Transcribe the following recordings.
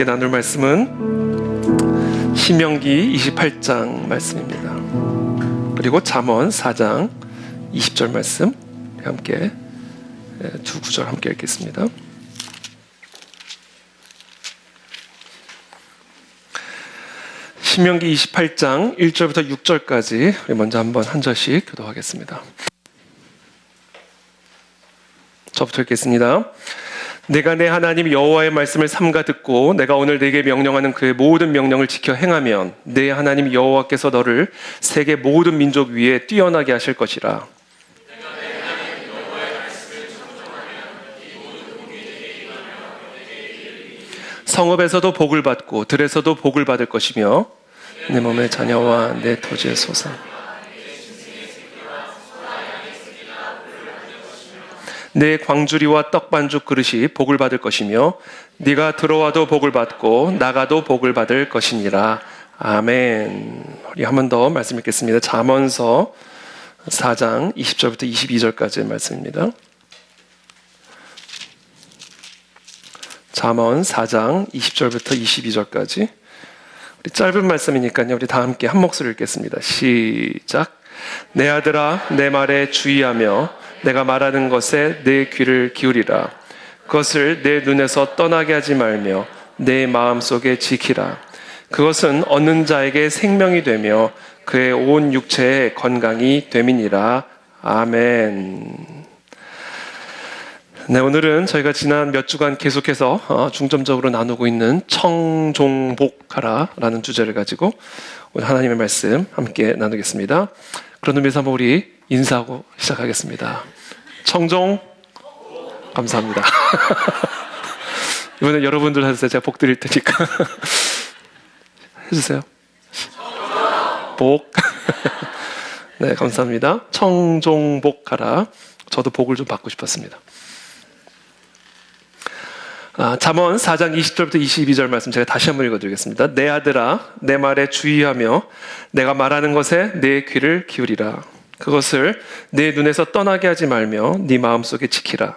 함께 나눌 말씀은 신명기 28장 말씀입니다. 그리고 잠언 4장 20절 말씀 함께 두 구절 함께 읽겠습니다. 신명기 28장 1절부터 6절까지 우리 먼저 한번 한 절씩 교독하겠습니다. 저부터 읽겠습니다. 내가 내 하나님 여호와의 말씀을 삼가 듣고 내가 오늘 네게 명령하는 그의 모든 명령을 지켜 행하면 내 하나님 여호와께서 너를 세계 모든 민족 위에 뛰어나게 하실 것이라. 성읍에서도 복을 받고 들에서도 복을 받을 것이며 내 몸의 자녀와 내 토지의 소산 내 광주리와 떡반죽 그릇이 복을 받을 것이며 네가 들어와도 복을 받고 나가도 복을 받을 것이니라. 아멘. 우리 한 번 더 말씀 읽겠습니다. 잠언서 4장 20절부터 22절까지의 말씀입니다. 잠언 4장 20절부터 22절까지 우리 짧은 말씀이니까요. 우리 다 함께 한 목소리 읽겠습니다. 시작. 내 아들아 내 말에 주의하며 내가 말하는 것에 내 귀를 기울이라. 그것을 내 눈에서 떠나게 하지 말며 내 마음속에 지키라. 그것은 얻는 자에게 생명이 되며 그의 온 육체에 건강이 됨이니라. 아멘. 네, 오늘은 저희가 지난 몇 주간 계속해서 중점적으로 나누고 있는 청종복하라라는 주제를 가지고 오늘 하나님의 말씀 함께 나누겠습니다. 그런 의미에서 한번 우리 인사하고 시작하겠습니다. 청종 감사합니다. 이번에 여러분들 하세요. 제가 복 드릴 테니까 해주세요. 복. 네, 감사합니다. 청종복하라. 저도 복을 좀 받고 싶었습니다. 잠언 4장 20절부터 22절 말씀 제가 다시 한번 읽어드리겠습니다. 내 아들아 내 말에 주의하며 내가 말하는 것에 내 귀를 기울이라. 그것을 내 눈에서 떠나게 하지 말며 네 마음속에 지키라.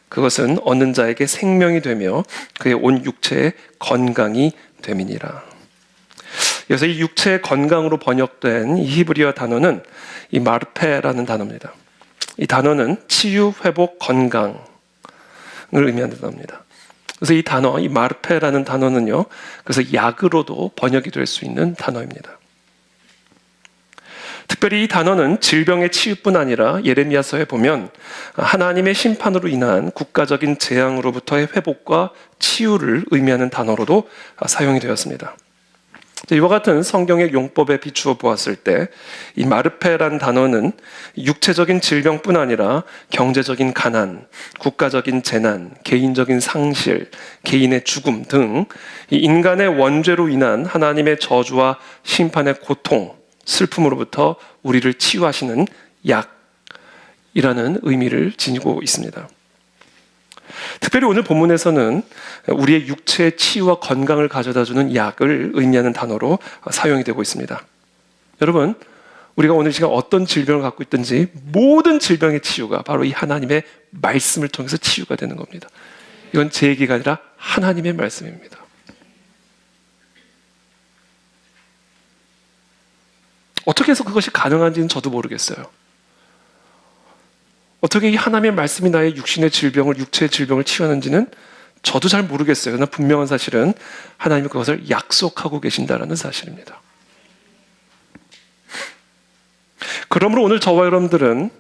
그것은 얻는 자에게 생명이 되며 그의 온 육체에 건강이 됨이니라. 여기서 이 육체의 건강으로 번역된 이 히브리어 단어는 이 마르페라는 단어입니다. 이 단어는 치유, 회복, 건강을 의미하는 단어입니다. 그래서 이 단어, 이 마르페라는 단어는요, 그래서 약으로도 번역이 될 수 있는 단어입니다. 특별히 이 단어는 질병의 치유뿐 아니라 예레미야서에 보면 하나님의 심판으로 인한 국가적인 재앙으로부터의 회복과 치유를 의미하는 단어로도 사용이 되었습니다. 이와 같은 성경의 용법에 비추어 보았을 때 이 마르페라는 단어는 육체적인 질병뿐 아니라 경제적인 가난, 국가적인 재난, 개인적인 상실, 개인의 죽음 등 이 인간의 원죄로 인한 하나님의 저주와 심판의 고통, 슬픔으로부터 우리를 치유하시는 약이라는 의미를 지니고 있습니다. 특별히 오늘 본문에서는 우리의 육체의 치유와 건강을 가져다주는 약을 의미하는 단어로 사용이 되고 있습니다. 여러분, 우리가 오늘 시간 어떤 질병을 갖고 있든지 모든 질병의 치유가 바로 이 하나님의 말씀을 통해서 치유가 되는 겁니다. 이건 제 얘기가 아니라 하나님의 말씀입니다. 어떻게 해서 그것이 가능한지는 저도 모르겠어요. 어떻게 이 하나님의 말씀이 나의 육신의 질병을, 육체의 질병을 치유하는지는 저도 잘 모르겠어요. 그러나 분명한 사실은 하나님이 그것을 약속하고 계신다는 사실입니다. 그러므로 오늘 저와 여러분들은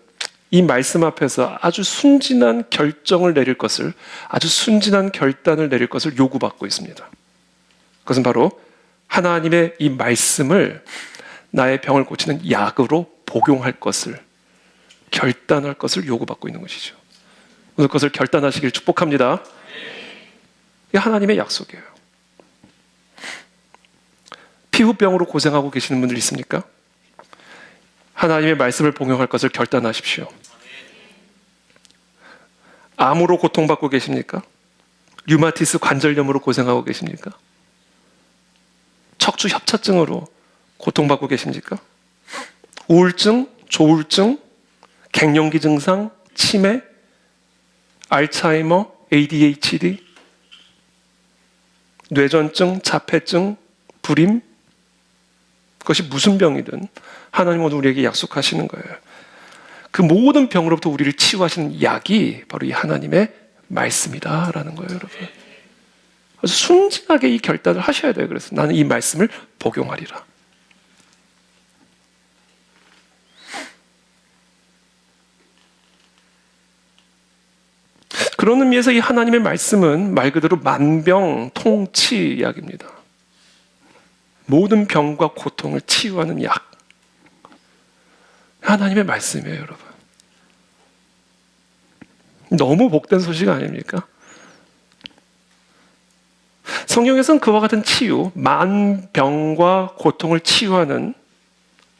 이 말씀 앞에서 아주 순진한 결정을 내릴 것을, 아주 순진한 결단을 내릴 것을 요구받고 있습니다. 그것은 바로 하나님의 이 말씀을 나의 병을 고치는 약으로 복용할 것을, 결단할 것을 요구받고 있는 것이죠. 오늘 그것을 결단하시길 축복합니다. 이게 하나님의 약속이에요. 피부병으로 고생하고 계시는 분들 있습니까? 하나님의 말씀을 복용할 것을 결단하십시오. 암으로 고통받고 계십니까? 류마티스 관절염으로 고생하고 계십니까? 척추 협착증으로 고통받고 계십니까? 우울증, 조울증, 갱년기 증상, 치매, 알츠하이머, ADHD, 뇌전증, 자폐증, 불임, 그것이 무슨 병이든 하나님은 오늘 우리에게 약속하시는 거예요. 그 모든 병으로부터 우리를 치유하시는 약이 바로 이 하나님의 말씀이다라는 거예요, 여러분. 그래서 순진하게 이 결단을 하셔야 돼요. 그래서 나는 이 말씀을 복용하리라. 그런 의미에서 이 하나님의 말씀은 말 그대로 만병통치약입니다. 모든 병과 고통을 치유하는 약. 하나님의 말씀이에요, 여러분. 너무 복된 소식 아닙니까? 성경에서는 그와 같은 치유, 만병과 고통을 치유하는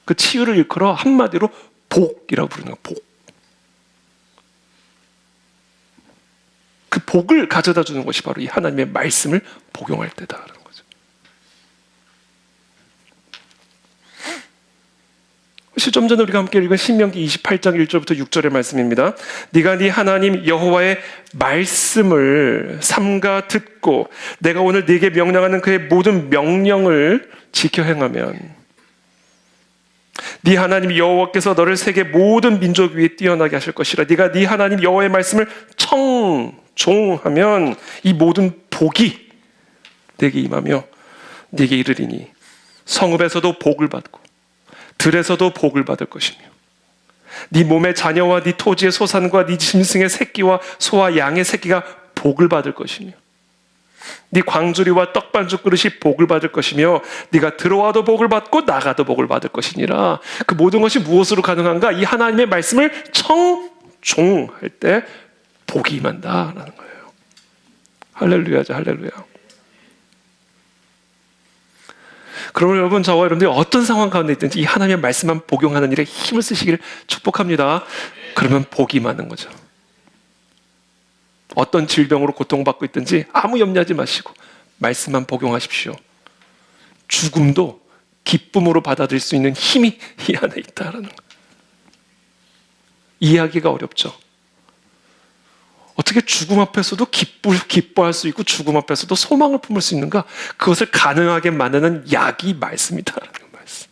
그 치유를 일컬어 한마디로 복이라고 부르는 거예요. 복. 그 복을 가져다 주는 것이 바로 이 하나님의 말씀을 복용할 때다라는 거죠. 좀 전에 우리가 함께 읽은 신명기 28장 1절부터 6절의 말씀입니다. 네가 네 하나님 여호와의 말씀을 삼가 듣고 내가 오늘 네게 명령하는 그의 모든 명령을 지켜 행하면 네 하나님 여호와께서 너를 세계 모든 민족 위에 뛰어나게 하실 것이라. 네가 네 하나님 여호와의 말씀을 청종하면 이 모든 복이 네게 임하며 네게 이르리니 성읍에서도 복을 받고 들에서도 복을 받을 것이며 네 몸의 자녀와 네 토지의 소산과 네 짐승의 새끼와 소와 양의 새끼가 복을 받을 것이며 네 광주리와 떡반죽 그릇이 복을 받을 것이며 네가 들어와도 복을 받고 나가도 복을 받을 것이니라. 그 모든 것이 무엇으로 가능한가? 이 하나님의 말씀을 청종할 때 복이 임한다라는 거예요. 할렐루야죠, 할렐루야. 그러면 여러분, 저와 여러분들이 어떤 상황 가운데 있든지 이 하나님의 말씀만 복용하는 일에 힘을 쓰시기를 축복합니다. 그러면 복이 임하는 거죠. 어떤 질병으로 고통받고 있든지 아무 염려하지 마시고 말씀만 복용하십시오. 죽음도 기쁨으로 받아들일 수 있는 힘이 이 안에 있다라는 거예요. 이해하기가 어렵죠. 어떻게 죽음 앞에서도 기뻐할 수 있고 죽음 앞에서도 소망을 품을 수 있는가? 그것을 가능하게 만드는 약이 말씀이다라는 말씀.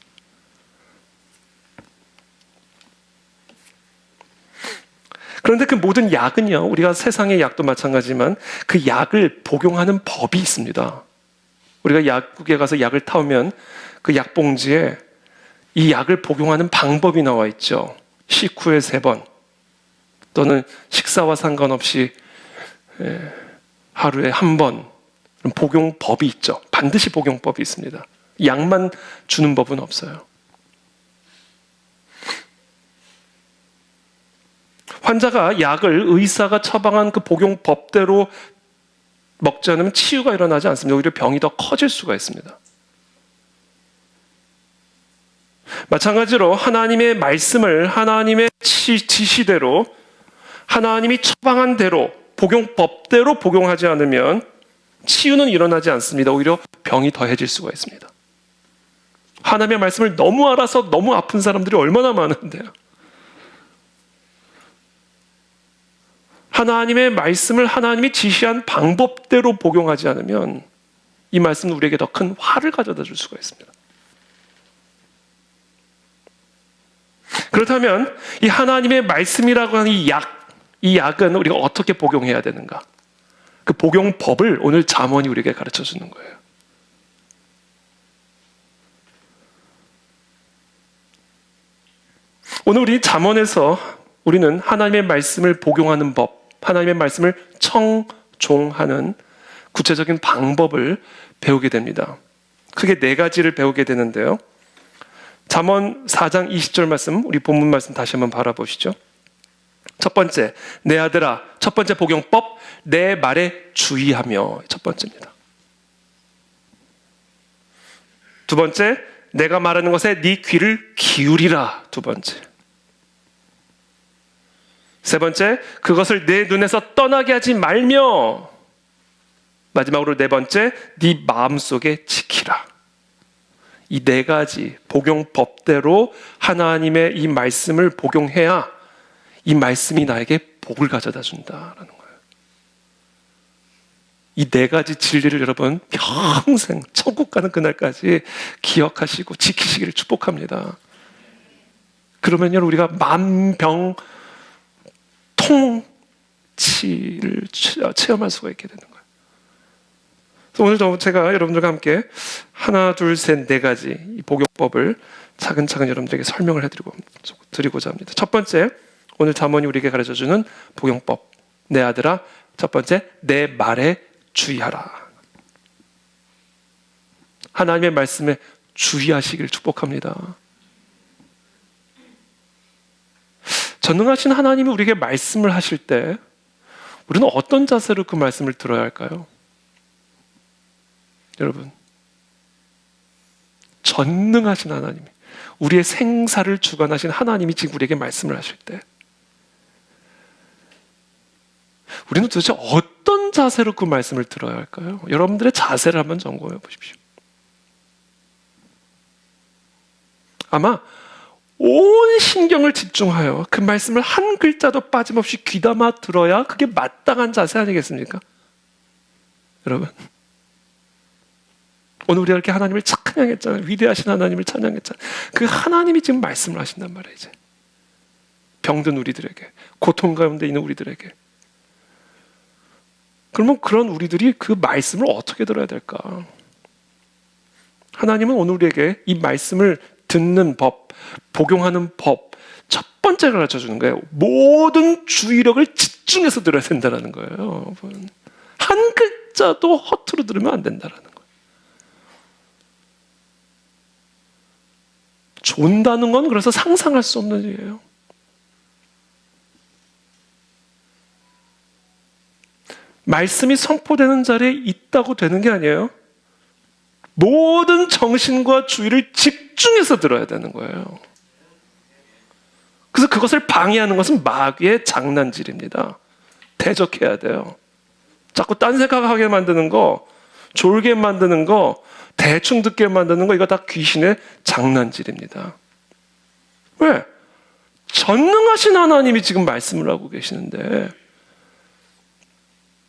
그런데 그 모든 약은요, 우리가 세상의 약도 마찬가지지만 그 약을 복용하는 법이 있습니다. 우리가 약국에 가서 약을 타오면 그 약봉지에 이 약을 복용하는 방법이 나와 있죠. 식후에 3번 또는 식사와 상관없이 하루에 1번 복용법이 있죠. 반드시 복용법이 있습니다. 약만 주는 법은 없어요. 환자가 약을 의사가 처방한 그 복용법대로 먹지 않으면 치유가 일어나지 않습니다. 오히려 병이 더 커질 수가 있습니다. 마찬가지로 하나님의 말씀을 하나님의 지시대로 하나님이 처방한 대로 복용법대로 복용하지 않으면 치유는 일어나지 않습니다. 오히려 병이 더해질 수가 있습니다. 하나님의 말씀을 너무 알아서 너무 아픈 사람들이 얼마나 많은데요. 하나님의 말씀을 하나님이 지시한 방법대로 복용하지 않으면 이 말씀은 우리에게 더 큰 화를 가져다 줄 수가 있습니다. 그렇다면 이 하나님의 말씀이라고 하는 이 약은 우리가 어떻게 복용해야 되는가? 그 복용법을 오늘 잠언이 우리에게 가르쳐 주는 거예요. 오늘 우리 잠언에서 우리는 하나님의 말씀을 복용하는 법, 하나님의 말씀을 청종하는 구체적인 방법을 배우게 됩니다. 크게 4가지를 배우게 되는데요. 잠언 4장 20절 말씀, 우리 본문 말씀 다시 한번 바라보시죠. 첫 번째, 내 아들아, 첫 번째 복용법, 내 말에 주의하며. 첫 번째입니다. 두 번째, 내가 말하는 것에 네 귀를 기울이라. 두 번째. 세 번째, 그것을 내 눈에서 떠나게 하지 말며. 마지막으로 4번째, 네 마음속에 지키라. 이 4가지 복용법대로 하나님의 이 말씀을 복용해야 이 말씀이 나에게 복을 가져다 준다라는 거예요. 이 네 가지 진리를 여러분 평생 천국 가는 그날까지 기억하시고 지키시기를 축복합니다. 그러면요 우리가 만병 통치를 체험할 수가 있게 되는 거예요. 그래서 오늘 제가 여러분들과 함께 하나, 둘, 셋, 네 가지 이 복용법을 차근차근 여러분들에게 설명을 드리고자 합니다. 첫 번째, 오늘 잠언이 우리에게 가르쳐주는 복용법. 내 아들아, 첫 번째, 내 말에 주의하라. 하나님의 말씀에 주의하시길 축복합니다. 전능하신 하나님이 우리에게 말씀을 하실 때 우리는 어떤 자세로 그 말씀을 들어야 할까요? 여러분, 전능하신 하나님이, 우리의 생사를 주관하신 하나님이 지금 우리에게 말씀을 하실 때 우리는 도대체 어떤 자세로 그 말씀을 들어야 할까요? 여러분들의 자세를 한번 점검해 보십시오. 아마 온 신경을 집중하여 그 말씀을 한 글자도 빠짐없이 귀담아 들어야 그게 마땅한 자세 아니겠습니까? 여러분, 오늘 우리가 이렇게 하나님을 찬양했잖아요. 위대하신 하나님을 찬양했잖아요. 그 하나님이 지금 말씀을 하신단 말이에요. 이제 병든 우리들에게, 고통 가운데 있는 우리들에게. 그러면 그런 우리들이 그 말씀을 어떻게 들어야 될까? 하나님은 오늘 우리에게 이 말씀을 듣는 법, 복용하는 법, 첫 번째로 가르쳐 주는 거예요. 모든 주의력을 집중해서 들어야 된다는 거예요. 여러분. 한 글자도 허투루 들으면 안 된다는 거예요. 존다는 건 그래서 상상할 수 없는 일이에요. 말씀이 선포되는 자리에 있다고 되는 게 아니에요. 모든 정신과 주의를 집중해서 들어야 되는 거예요. 그래서 그것을 방해하는 것은 마귀의 장난질입니다. 대적해야 돼요. 자꾸 딴 생각하게 만드는 거, 졸게 만드는 거, 대충 듣게 만드는 거, 이거 다 귀신의 장난질입니다. 왜? 전능하신 하나님이 지금 말씀을 하고 계시는데,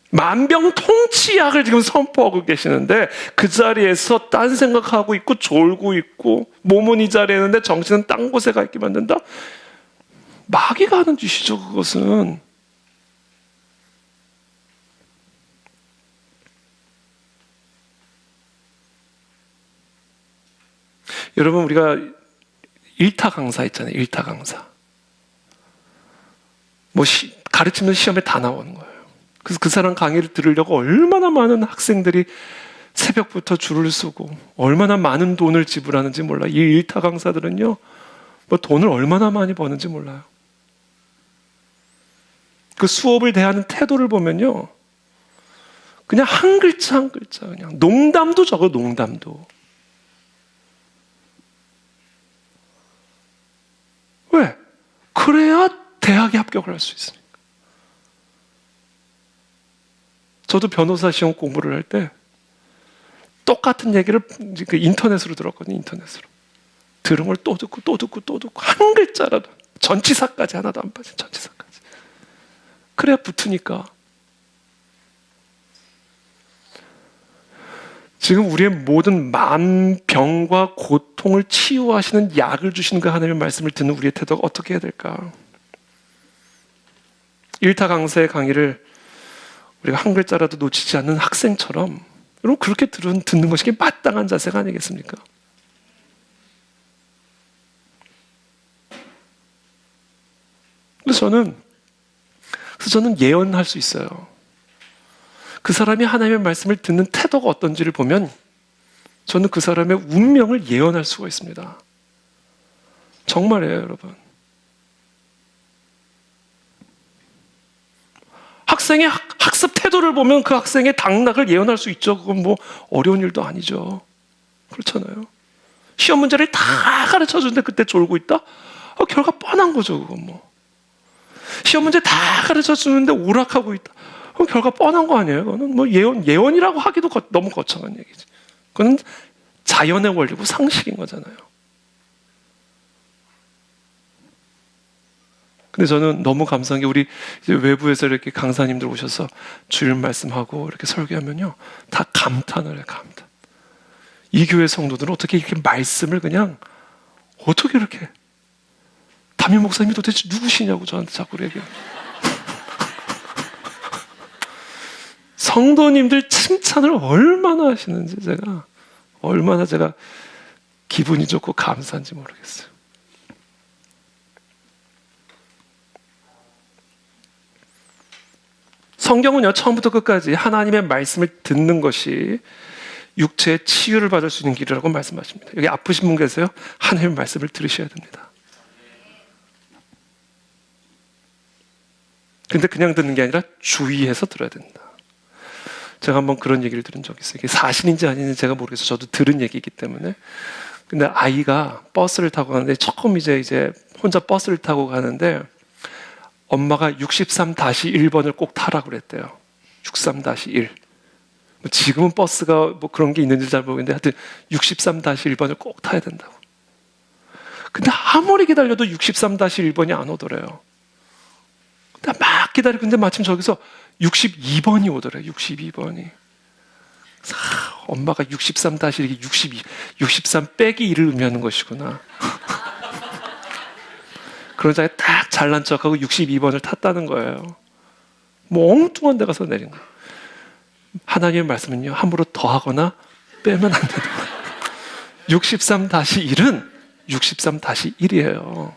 만병통치약을 지금 선포하고 계시는데 그 자리에서 딴 생각하고 있고 졸고 있고 몸은 이 자리에 있는데 정신은 딴 곳에 가 있게 만든다? 마귀가 하는 짓이죠. 그것은. 여러분, 우리가 일타 강사 있잖아요. 일타 강사. 가르치면 시험에 다 나오는 거예요. 그래서 그 사람 강의를 들으려고 얼마나 많은 학생들이 새벽부터 줄을 서고 얼마나 많은 돈을 지불하는지 몰라요. 이 일타 강사들은요, 뭐 돈을 얼마나 많이 버는지 몰라요. 그 수업을 대하는 태도를 보면요, 그냥 한 글자 한 글자, 그냥 농담도 적어, 농담도. 왜? 그래야 대학에 합격을 할 수 있습니다. 저도 변호사 시험 공부를 할 때 똑같은 얘기를 인터넷으로 들었거든요. 인터넷으로. 들은 걸 또 듣고 또 듣고 또 듣고 한 글자라도, 전치사까지 하나도 안 빠진 전치사까지. 그래야 붙으니까. 지금 우리의 모든 만병과 고통을 치유하시는 약을 주시는 그 하나님의 말씀을 듣는 우리의 태도가 어떻게 해야 될까? 일타 강사의 강의를 우리가 한 글자라도 놓치지 않는 학생처럼 여러분 그렇게 듣는 것이 마땅한 자세가 아니겠습니까? 그래서 저는 예언할 수 있어요. 그 사람이 하나님의 말씀을 듣는 태도가 어떤지를 보면 저는 그 사람의 운명을 예언할 수가 있습니다. 정말이에요, 여러분. 학생의 학습 태도를 보면 그 학생의 당락을 예언할 수 있죠. 그건 뭐 어려운 일도 아니죠. 그렇잖아요. 시험 문제를 다 가르쳐 주는데 그때 졸고 있다? 결과 뻔한 거죠. 그건 뭐. 시험 문제 다 가르쳐 주는데 오락하고 있다. 결과 뻔한 거 아니에요? 그거는 뭐 예언이라고 하기도 너무 거창한 얘기지. 그건 자연의 원리고 상식인 거잖아요. 근데 저는 너무 감사한 게 우리 이제 외부에서 이렇게 강사님들 오셔서 주일 말씀하고 이렇게 설교하면요, 다 감탄을 해요. 감탄. 이 교회 성도들은 어떻게 이렇게 말씀을 그냥 어떻게 이렇게, 담임 목사님이 도대체 누구시냐고 저한테 자꾸 얘기해요. 성도님들 칭찬을 얼마나 하시는지 얼마나 제가 기분이 좋고 감사한지 모르겠어요. 성경은요, 처음부터 끝까지 하나님의 말씀을 듣는 것이 육체의 치유를 받을 수 있는 길이라고 말씀하십니다. 여기 아프신 분 계세요? 하나님의 말씀을 들으셔야 됩니다. 근데 그냥 듣는 게 아니라 주의해서 들어야 된다. 제가 한번 그런 얘기를 들은 적이 있어요. 이게 사실인지 아닌지 제가 모르겠어요. 저도 들은 얘기이기 때문에. 근데 아이가 버스를 타고 가는데, 처음 이제 혼자 버스를 타고 가는데 엄마가 63-1번을 꼭 타라고 그랬대요. 63-1. 지금은 버스가 뭐 그런 게 있는지 잘 모르겠는데 하여튼 63-1번을 꼭 타야 된다고. 근데 아무리 기다려도 63-1번이 안 오더래요. 근데 막 기다리고 있는데 마침 저기서 62번이 오더래요. 62번이. 엄마가 63-1이 63 빼기 1을 의미하는 것이구나. 그런 자에 딱 잘난 척하고 62번을 탔다는 거예요. 뭐 엉뚱한 데 가서 내린 거예요. 하나님의 말씀은요, 함부로 더하거나 빼면 안 되는 거예요. 63-1은 63-1이에요.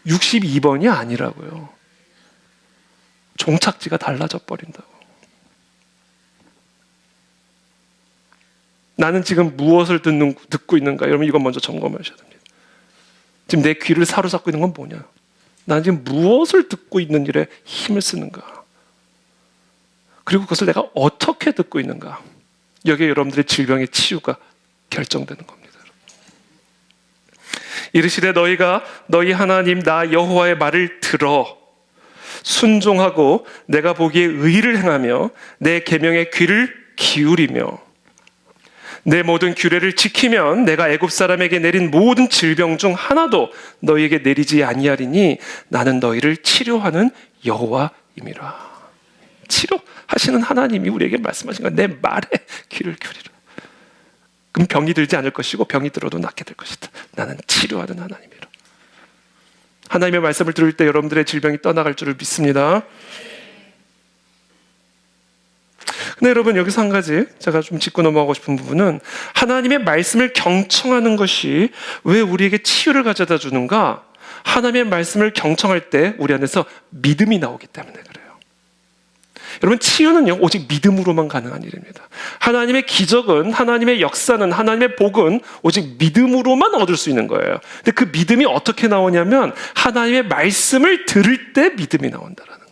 62번이 아니라고요. 종착지가 달라져 버린다고. 나는 지금 무엇을 듣고 있는가? 여러분, 이건 먼저 점검하셔야 됩니다. 지금 내 귀를 사로잡고 있는 건 뭐냐? 나는 지금 무엇을 듣고 있는 일에 힘을 쓰는가? 그리고 그것을 내가 어떻게 듣고 있는가? 여기에 여러분들의 질병의 치유가 결정되는 겁니다. 이르시되 너희가 너희 하나님 나 여호와의 말을 들어 순종하고 내가 보기에 의를 행하며 내 계명에 귀를 기울이며 내 모든 규례를 지키면 내가 애굽 사람에게 내린 모든 질병 중 하나도 너희에게 내리지 아니하리니 나는 너희를 치료하는 여호와임이라. 치료하시는 하나님이 우리에게 말씀하신 거야. 내 말에 귀를 기울이라. 그럼 병이 들지 않을 것이고 병이 들어도 낫게 될 것이다. 나는 치료하는 하나님이라. 하나님의 말씀을 들을 때 여러분들의 질병이 떠나갈 줄을 믿습니다. 근데 여러분, 여기서 한 가지 제가 좀 짚고 넘어가고 싶은 부분은, 하나님의 말씀을 경청하는 것이 왜 우리에게 치유를 가져다 주는가? 하나님의 말씀을 경청할 때 우리 안에서 믿음이 나오기 때문에 그래요. 여러분, 치유는요 오직 믿음으로만 가능한 일입니다. 하나님의 기적은, 하나님의 역사는, 하나님의 복은 오직 믿음으로만 얻을 수 있는 거예요. 근데 그 믿음이 어떻게 나오냐면 하나님의 말씀을 들을 때 믿음이 나온다라는 거예요.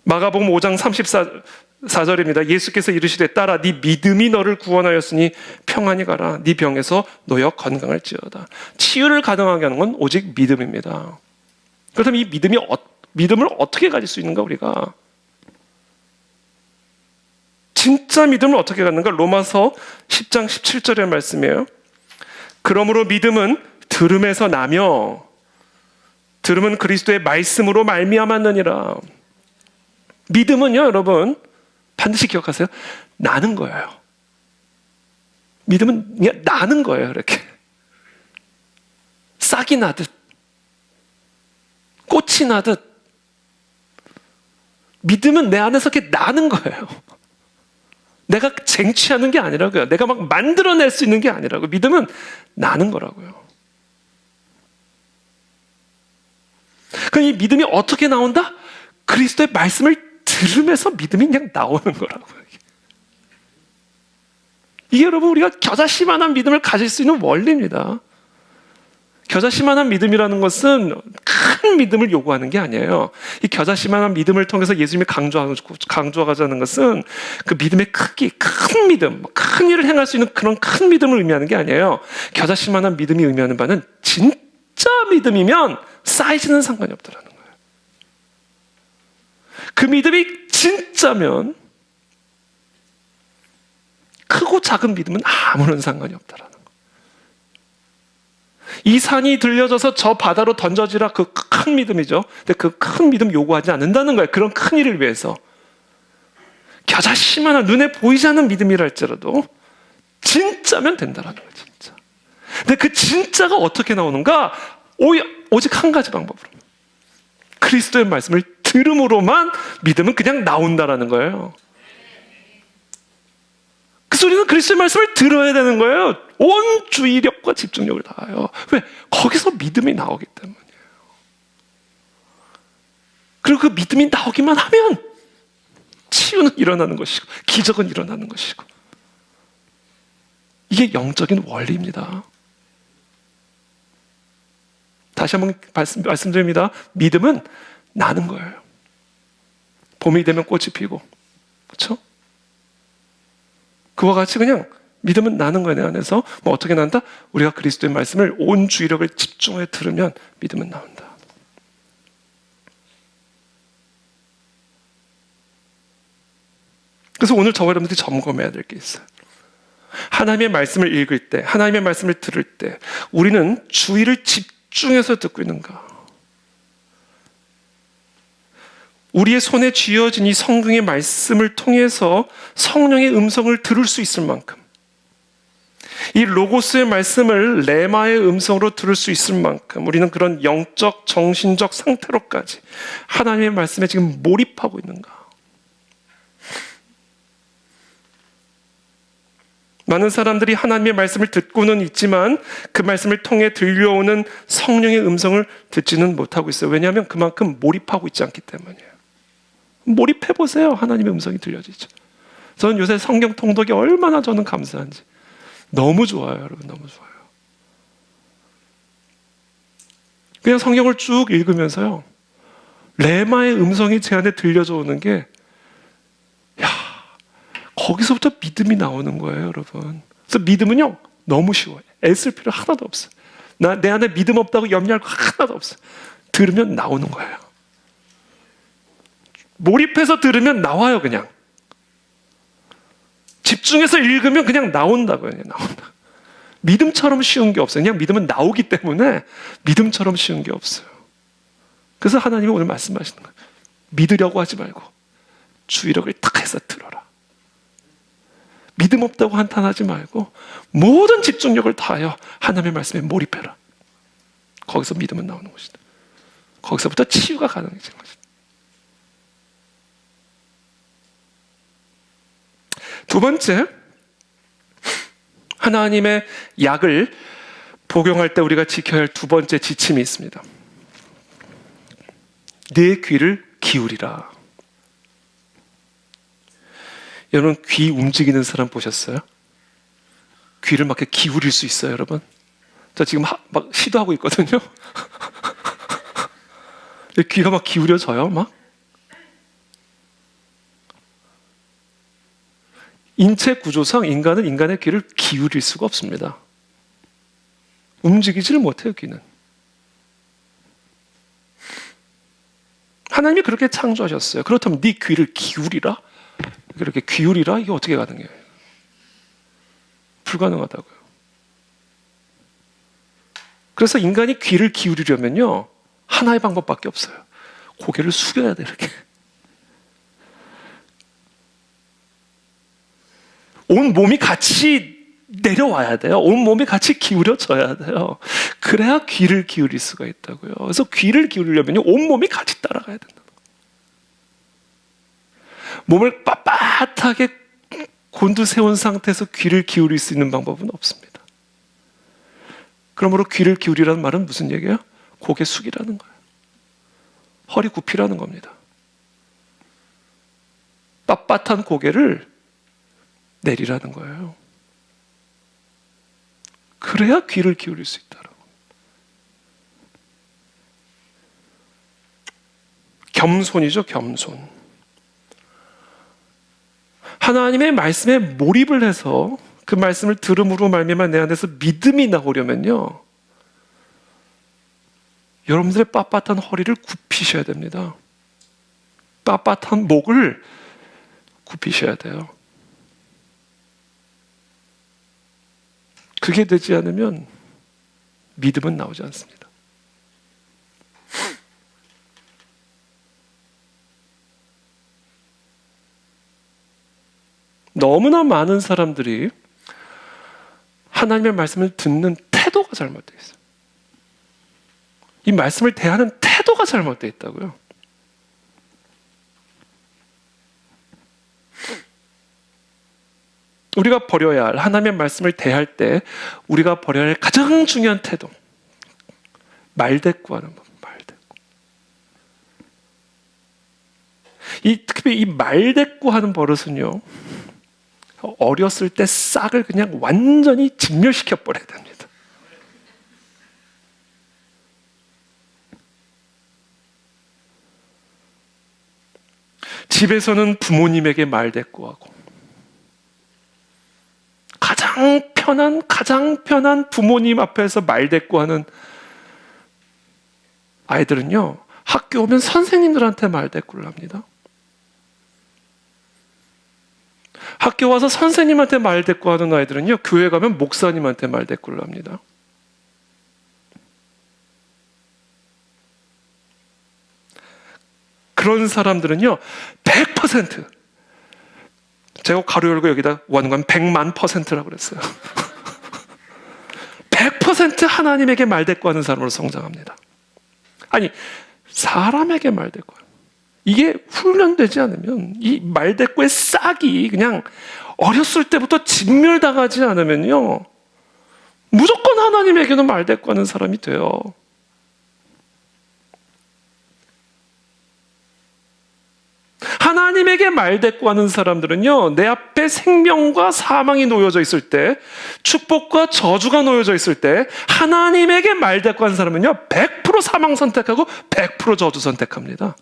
마가복음 5장 34절입니다. 예수께서 이르시되 딸아 네 믿음이 너를 구원하였으니 평안히 가라. 네 병에서 놓여 건강할지어다. 치유를 가능하게 하는 건 오직 믿음입니다. 그렇다면 이 믿음을 어떻게 가질 수 있는가? 우리가 진짜 믿음을 어떻게 갖는가? 로마서 10장 17절의 말씀이에요. 그러므로 믿음은 들음에서 나며 들음은 그리스도의 말씀으로 말미암았느니라. 믿음은요, 여러분, 반드시 기억하세요. 나는 거예요. 믿음은 그냥 나는 거예요. 이렇게 싹이 나듯 꽃이 나듯 믿음은 내 안에서 이렇게 나는 거예요. 내가 쟁취하는 게 아니라고요. 내가 막 만들어낼 수 있는 게 아니라고요. 믿음은 나는 거라고요. 그럼 이 믿음이 어떻게 나온다? 그리스도의 말씀을 들으면서 믿음이 그냥 나오는 거라고요. 이게 여러분, 우리가 겨자씨만한 믿음을 가질 수 있는 원리입니다. 겨자씨만한 믿음이라는 것은 큰 믿음을 요구하는 게 아니에요. 이 겨자씨만한 믿음을 통해서 예수님이 강조하자는 것은 그 믿음의 크기, 큰 믿음, 큰 일을 행할 수 있는 그런 큰 믿음을 의미하는 게 아니에요. 겨자씨만한 믿음이 의미하는 바는 진짜 믿음이면 사이즈는 상관이 없더라는 거예요. 그 믿음이 진짜면 크고 작은 믿음은 아무런 상관이 없다라는 거예요. 이 산이 들려져서 저 바다로 던져지라, 그 큰 믿음이죠. 근데 그 큰 믿음 요구하지 않는다는 거예요. 그런 큰 일을 위해서. 겨자씨만한 눈에 보이지 않는 믿음이라 할지라도 진짜면 된다라는 거예요. 진짜. 근데 그 진짜가 어떻게 나오는가? 오직 한 가지 방법으로. 그리스도의 말씀을 들음으로만 믿음은 그냥 나온다라는 거예요. 그래서 우리는 그리스도의 말씀을 들어야 되는 거예요. 온 주의력과 집중력을 다하여. 왜? 거기서 믿음이 나오기 때문이에요. 그리고 그 믿음이 나오기만 하면 치유는 일어나는 것이고 기적은 일어나는 것이고, 이게 영적인 원리입니다. 다시 한번 말씀드립니다. 믿음은 나는 거예요. 봄이 되면 꽃이 피고, 그렇죠? 그와 같이 그냥 믿음은 나는 거예요. 내 안에서. 어떻게 난다? 우리가 그리스도의 말씀을 온 주의력을 집중해 들으면 믿음은 나온다. 그래서 오늘 저와 여러분들이 점검해야 될 게 있어요. 하나님의 말씀을 읽을 때, 하나님의 말씀을 들을 때 우리는 주의를 집중해서 듣고 있는가? 우리의 손에 쥐어진 이 성경의 말씀을 통해서 성령의 음성을 들을 수 있을 만큼, 이 로고스의 말씀을 레마의 음성으로 들을 수 있을 만큼 우리는 그런 영적, 정신적 상태로까지 하나님의 말씀에 지금 몰입하고 있는가? 많은 사람들이 하나님의 말씀을 듣고는 있지만 그 말씀을 통해 들려오는 성령의 음성을 듣지는 못하고 있어요. 왜냐하면 그만큼 몰입하고 있지 않기 때문이에요. 몰입해보세요. 하나님의 음성이 들려지죠. 저는 요새 성경 통독이 얼마나 저는 감사한지. 너무 좋아요, 여러분. 너무 좋아요. 그냥 성경을 쭉 읽으면서요, 레마의 음성이 제 안에 들려져 오는 게, 거기서부터 믿음이 나오는 거예요, 여러분. 그래서 믿음은요, 너무 쉬워요. 애쓸 필요 하나도 없어요. 내 안에 믿음 없다고 염려할 거 하나도 없어요. 들으면 나오는 거예요. 몰입해서 들으면 나와요, 그냥. 집중해서 읽으면 그냥 나온다고요, 그냥 나온다. 믿음처럼 쉬운 게 없어요. 그냥 믿음은 나오기 때문에 믿음처럼 쉬운 게 없어요. 그래서 하나님이 오늘 말씀하시는 거예요. 믿으려고 하지 말고 주의력을 탁 해서 들어라. 믿음 없다고 한탄하지 말고 모든 집중력을 다하여 하나님의 말씀에 몰입해라. 거기서 믿음은 나오는 것이다. 거기서부터 치유가 가능해지는 것이다. 두 번째, 하나님의 약을 복용할 때 우리가 지켜야 할 두 번째 지침이 있습니다. 내 귀를 기울이라. 여러분, 귀 움직이는 사람 보셨어요? 귀를 막 이렇게 기울일 수 있어요, 여러분? 저 지금 막 시도하고 있거든요. 귀가 막 기울여져요, 막. 인체 구조상 인간은 인간의 귀를 기울일 수가 없습니다. 움직이지를 못해요, 귀는. 하나님이 그렇게 창조하셨어요. 그렇다면 네 귀를 기울이라? 그렇게 기울이라? 이게 어떻게 가능해요? 불가능하다고요. 그래서 인간이 귀를 기울이려면요, 하나의 방법밖에 없어요. 고개를 숙여야 돼, 이렇게. 온 몸이 같이 내려와야 돼요. 온 몸이 같이 기울여져야 돼요. 그래야 귀를 기울일 수가 있다고요. 그래서 귀를 기울이려면 온 몸이 같이 따라가야 된다. 몸을 빳빳하게 곤두세운 상태에서 귀를 기울일 수 있는 방법은 없습니다. 그러므로 귀를 기울이라는 말은 무슨 얘기예요? 고개 숙이라는 거예요. 허리 굽히라는 겁니다. 빳빳한 고개를 내리라는 거예요. 그래야 귀를 기울일 수 있다라고. 겸손이죠, 겸손. 하나님의 말씀에 몰입을 해서 그 말씀을 들음으로 말미암아 내 안에서 믿음이 나오려면요, 여러분들의 빳빳한 허리를 굽히셔야 됩니다. 빳빳한 목을 굽히셔야 돼요. 그게 되지 않으면 믿음은 나오지 않습니다. 너무나 많은 사람들이 하나님의 말씀을 듣는 태도가 잘못되어 있어요. 이 말씀을 대하는 태도가 잘못되어 있다고요. 우리가 버려야 할, 하나님의 말씀을 대할 때 우리가 버려야 할 가장 중요한 태도, 말대꾸하는 법. 특히 이 말대꾸하는 버릇은요, 어렸을 때 싹을 그냥 완전히 진멸시켜 버려야 됩니다. 집에서는 부모님에게 말대꾸하고, 가장 편한 부모님 앞에서 말대꾸하는 아이들은요, 학교 오면 선생님들한테 말대꾸를 합니다. 학교 와서 선생님한테 말대꾸하는 아이들은요, 교회 가면 목사님한테 말대꾸를 합니다. 그런 사람들은요, 100%, 제가 가로 열고 여기다 원관 100만%라고 그랬어요. 100% 하나님에게 말대꾸하는 사람으로 성장합니다. 아니, 사람에게 말대꾸하는, 이게 훈련되지 않으면, 이 말대꾸의 싹이 그냥 어렸을 때부터 진멸당하지 않으면요, 무조건 하나님에게는 말대꾸하는 사람이 돼요. 하나님에게 말대꾸하는 사람들은요, 내 앞에 생명과 사망이 놓여져 있을 때, 축복과 저주가 놓여져 있을 때, 하나님에게 말대꾸하는 사람은요, 100% 사망 선택하고 100% 저주 선택합니다.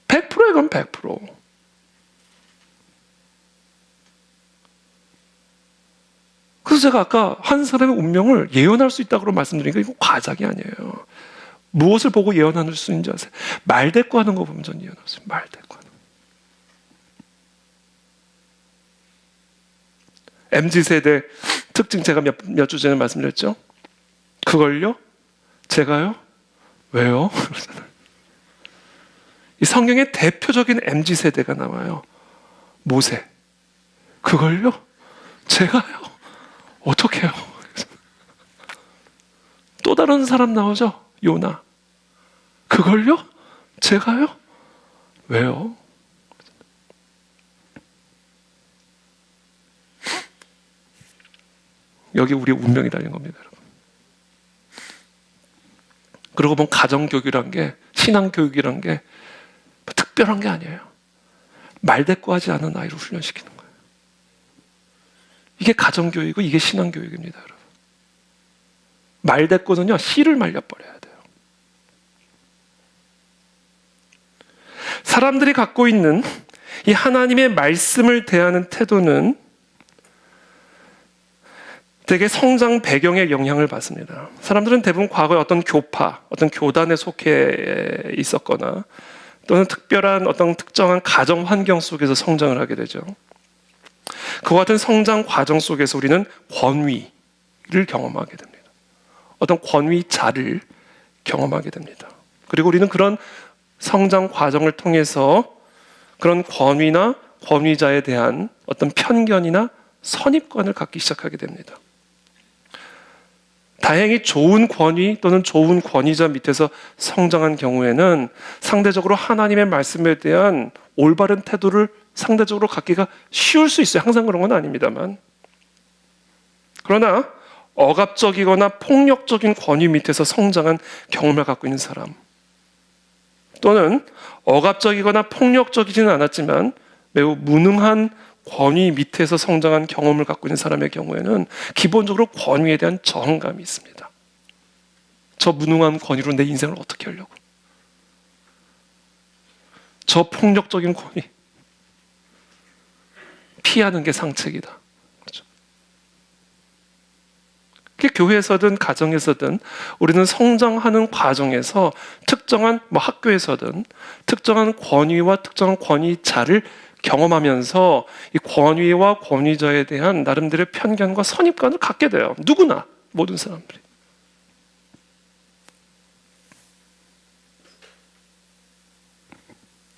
100%예요, 그럼 100%. 그래서 제가 아까 한 사람의 운명을 예언할 수 있다고 말씀드리니까 이건 과장이 아니에요. 무엇을 보고 예언할 수 있는지 아세요? 말대꾸하는 거 보면 전 예언할 수 있어요. 말대꾸하는 거. MZ세대 특징 제가 몇 주 전에 말씀드렸죠? 그걸요? 제가요? 왜요? 이 성경의 대표적인 MZ세대가 나와요. 모세. 그걸요? 제가요? 어떻게요? 또 다른 사람 나오죠? 요나. 그걸요? 제가요? 왜요? 여기 우리의 운명이 달린 겁니다, 여러분. 그러고 보면 가정교육이란 게, 신앙교육이란 게 특별한 게 아니에요. 말대꾸하지 않은 아이를 훈련시키는 거예요. 이게 가정교육이고 이게 신앙교육입니다, 여러분. 말대꾸는요, 씨를 말려버려야 돼요. 사람들이 갖고 있는 이 하나님의 말씀을 대하는 태도는 되게 성장 배경의 영향을 받습니다. 사람들은 대부분 과거에 어떤 교파, 어떤 교단에 속해 있었거나 또는 특별한 어떤 특정한 가정 환경 속에서 성장을 하게 되죠. 그와 같은 성장 과정 속에서 우리는 권위를 경험하게 됩니다. 어떤 권위자를 경험하게 됩니다. 그리고 우리는 그런 성장 과정을 통해서 그런 권위나 권위자에 대한 어떤 편견이나 선입관을 갖기 시작하게 됩니다. 다행히 좋은 권위 또는 좋은 권위자 밑에서 성장한 경우에는 상대적으로 하나님의 말씀에 대한 올바른 태도를 상대적으로 갖기가 쉬울 수 있어요. 항상 그런 건 아닙니다만. 그러나 억압적이거나 폭력적인 권위 밑에서 성장한 경험을 갖고 있는 사람, 또는 억압적이거나 폭력적이지는 않았지만 매우 무능한 권위 밑에서 성장한 경험을 갖고 있는 사람의 경우에는 기본적으로 권위에 대한 저항감이 있습니다. 저 무능한 권위로 내 인생을 어떻게 하려고? 저 폭력적인 권위 피하는 게 상책이다. 그렇죠? 교회에서든 가정에서든 우리는 성장하는 과정에서 특정한 학교에서든 특정한 권위와 특정한 권위자를 경험하면서 이 권위와 권위자에 대한 나름대로의 편견과 선입관을 갖게 돼요. 누구나. 모든 사람들이.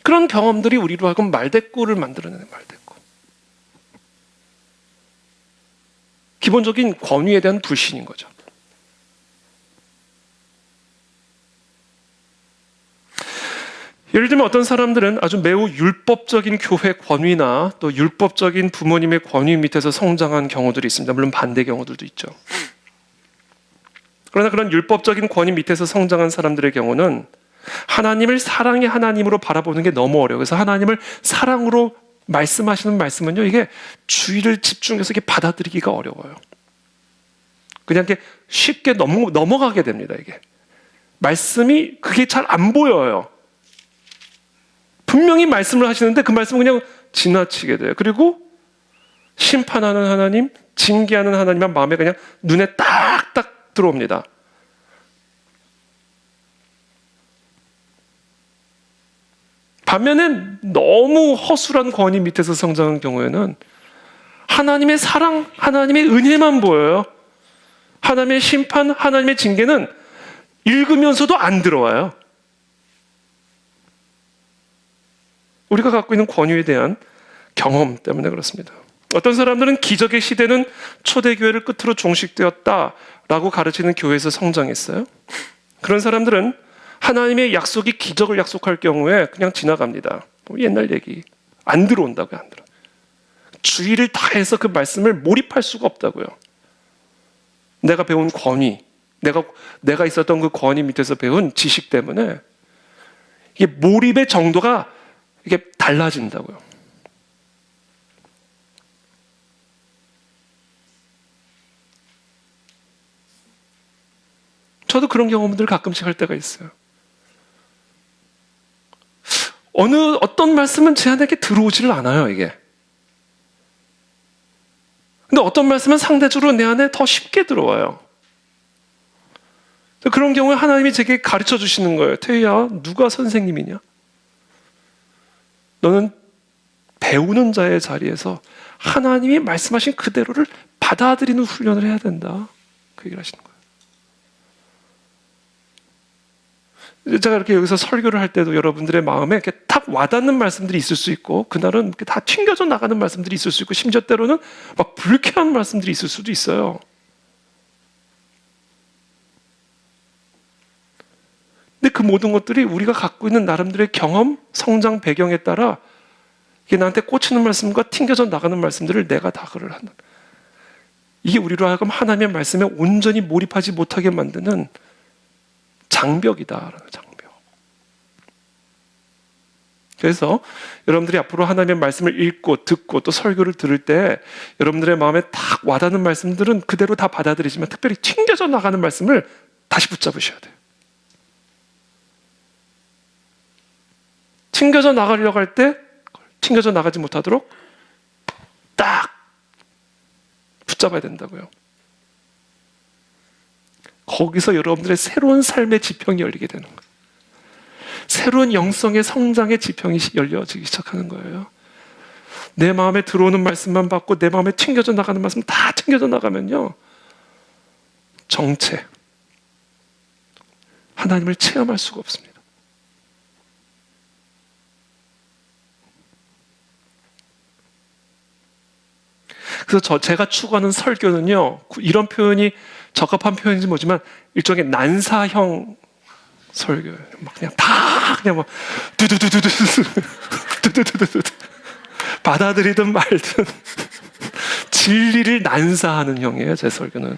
그런 경험들이 우리로 하여금 말대꾸를 만들어내는 말대꾸. 기본적인 권위에 대한 불신인 거죠. 예를 들면 어떤 사람들은 아주 매우 율법적인 교회 권위나 또 율법적인 부모님의 권위 밑에서 성장한 경우들이 있습니다. 물론 반대 경우들도 있죠. 그러나 그런 율법적인 권위 밑에서 성장한 사람들의 경우는 하나님을 사랑의 하나님으로 바라보는 게 너무 어려워요. 그래서 하나님을 사랑으로 말씀하시는 말씀은요, 이게 주의를 집중해서 이게 받아들이기가 어려워요. 그냥 이렇게 쉽게 넘어가게 됩니다, 이게. 말씀이 그게 잘 안 보여요. 분명히 말씀을 하시는데 그 말씀은 그냥 지나치게 돼요. 그리고 심판하는 하나님, 징계하는 하나님만 마음에 그냥 눈에 딱딱 들어옵니다. 반면에 너무 허술한 권위 밑에서 성장한 경우에는 하나님의 사랑, 하나님의 은혜만 보여요. 하나님의 심판, 하나님의 징계는 읽으면서도 안 들어와요. 우리가 갖고 있는 권위에 대한 경험 때문에 그렇습니다. 어떤 사람들은 기적의 시대는 초대교회를 끝으로 종식되었다라고 가르치는 교회에서 성장했어요. 그런 사람들은 하나님의 약속이 기적을 약속할 경우에 그냥 지나갑니다. 옛날 얘기. 안 들어온다고요, 안 들어. 주의를 다해서 그 말씀을 몰입할 수가 없다고요. 내가 배운 권위, 내가 있었던 그 권위 밑에서 배운 지식 때문에 이게 몰입의 정도가 이게 달라진다고요. 저도 그런 경험들을 가끔씩 할 때가 있어요. 어떤 말씀은 제 안에 들어오지를 않아요, 이게. 근데 어떤 말씀은 상대적으로 내 안에 더 쉽게 들어와요. 그런 경우에 하나님이 제게 가르쳐 주시는 거예요. 태희야, 누가 선생님이냐? 너는 배우는 자의 자리에서 하나님이 말씀하신 그대로를 받아들이는 훈련을 해야 된다. 그 얘기를 하시는 거예요. 제가 이렇게 여기서 설교를 할 때도 여러분들의 마음에 이렇게 탁 와닿는 말씀들이 있을 수 있고, 그날은 이렇게 다 튕겨져 나가는 말씀들이 있을 수 있고, 심지어 때로는 막 불쾌한 말씀들이 있을 수도 있어요. 근데 그 모든 것들이 우리가 갖고 있는 나름대로의 경험, 성장 배경에 따라 이게 나한테 꽂히는 말씀과 튕겨져 나가는 말씀들을 내가 다그를 하는, 이게 우리로 하여금 하나님의 말씀에 온전히 몰입하지 못하게 만드는 장벽이다라는 장벽. 그래서 여러분들이 앞으로 하나님의 말씀을 읽고 듣고 또 설교를 들을 때 여러분들의 마음에 딱 와닿는 말씀들은 그대로 다 받아들이지만 특별히 튕겨져 나가는 말씀을 다시 붙잡으셔야 돼요. 튕겨져 나가려고 할 때 튕겨져 나가지 못하도록 딱 붙잡아야 된다고요. 거기서 여러분들의 새로운 삶의 지평이 열리게 되는 거예요. 새로운 영성의 성장의 지평이 열려지기 시작하는 거예요. 내 마음에 들어오는 말씀만 받고 내 마음에 튕겨져 나가는 말씀 다 튕겨져 나가면요, 정체, 하나님을 체험할 수가 없습니다. 그래서 제가 추구하는 설교는요, 이런 표현이 적합한 표현인지 모르지만 일종의 난사형 설교예요. 막 그냥 다 그냥 막 두두두두두두 받아들이든 말든 진리를 난사하는 형이에요, 제 설교는.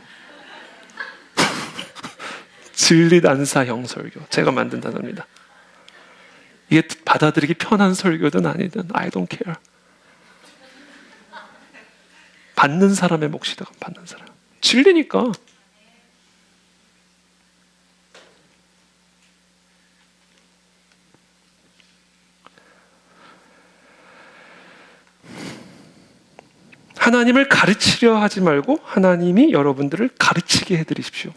진리 난사형 설교. 제가 만든 단어입니다. 이게 받아들이기 편한 설교든 아니든 I don't care. 받는 사람의 몫이다. 받는 사람. 진리니까. 하나님을 가르치려 하지 말고 하나님이 여러분들을 가르치게 해드리십시오.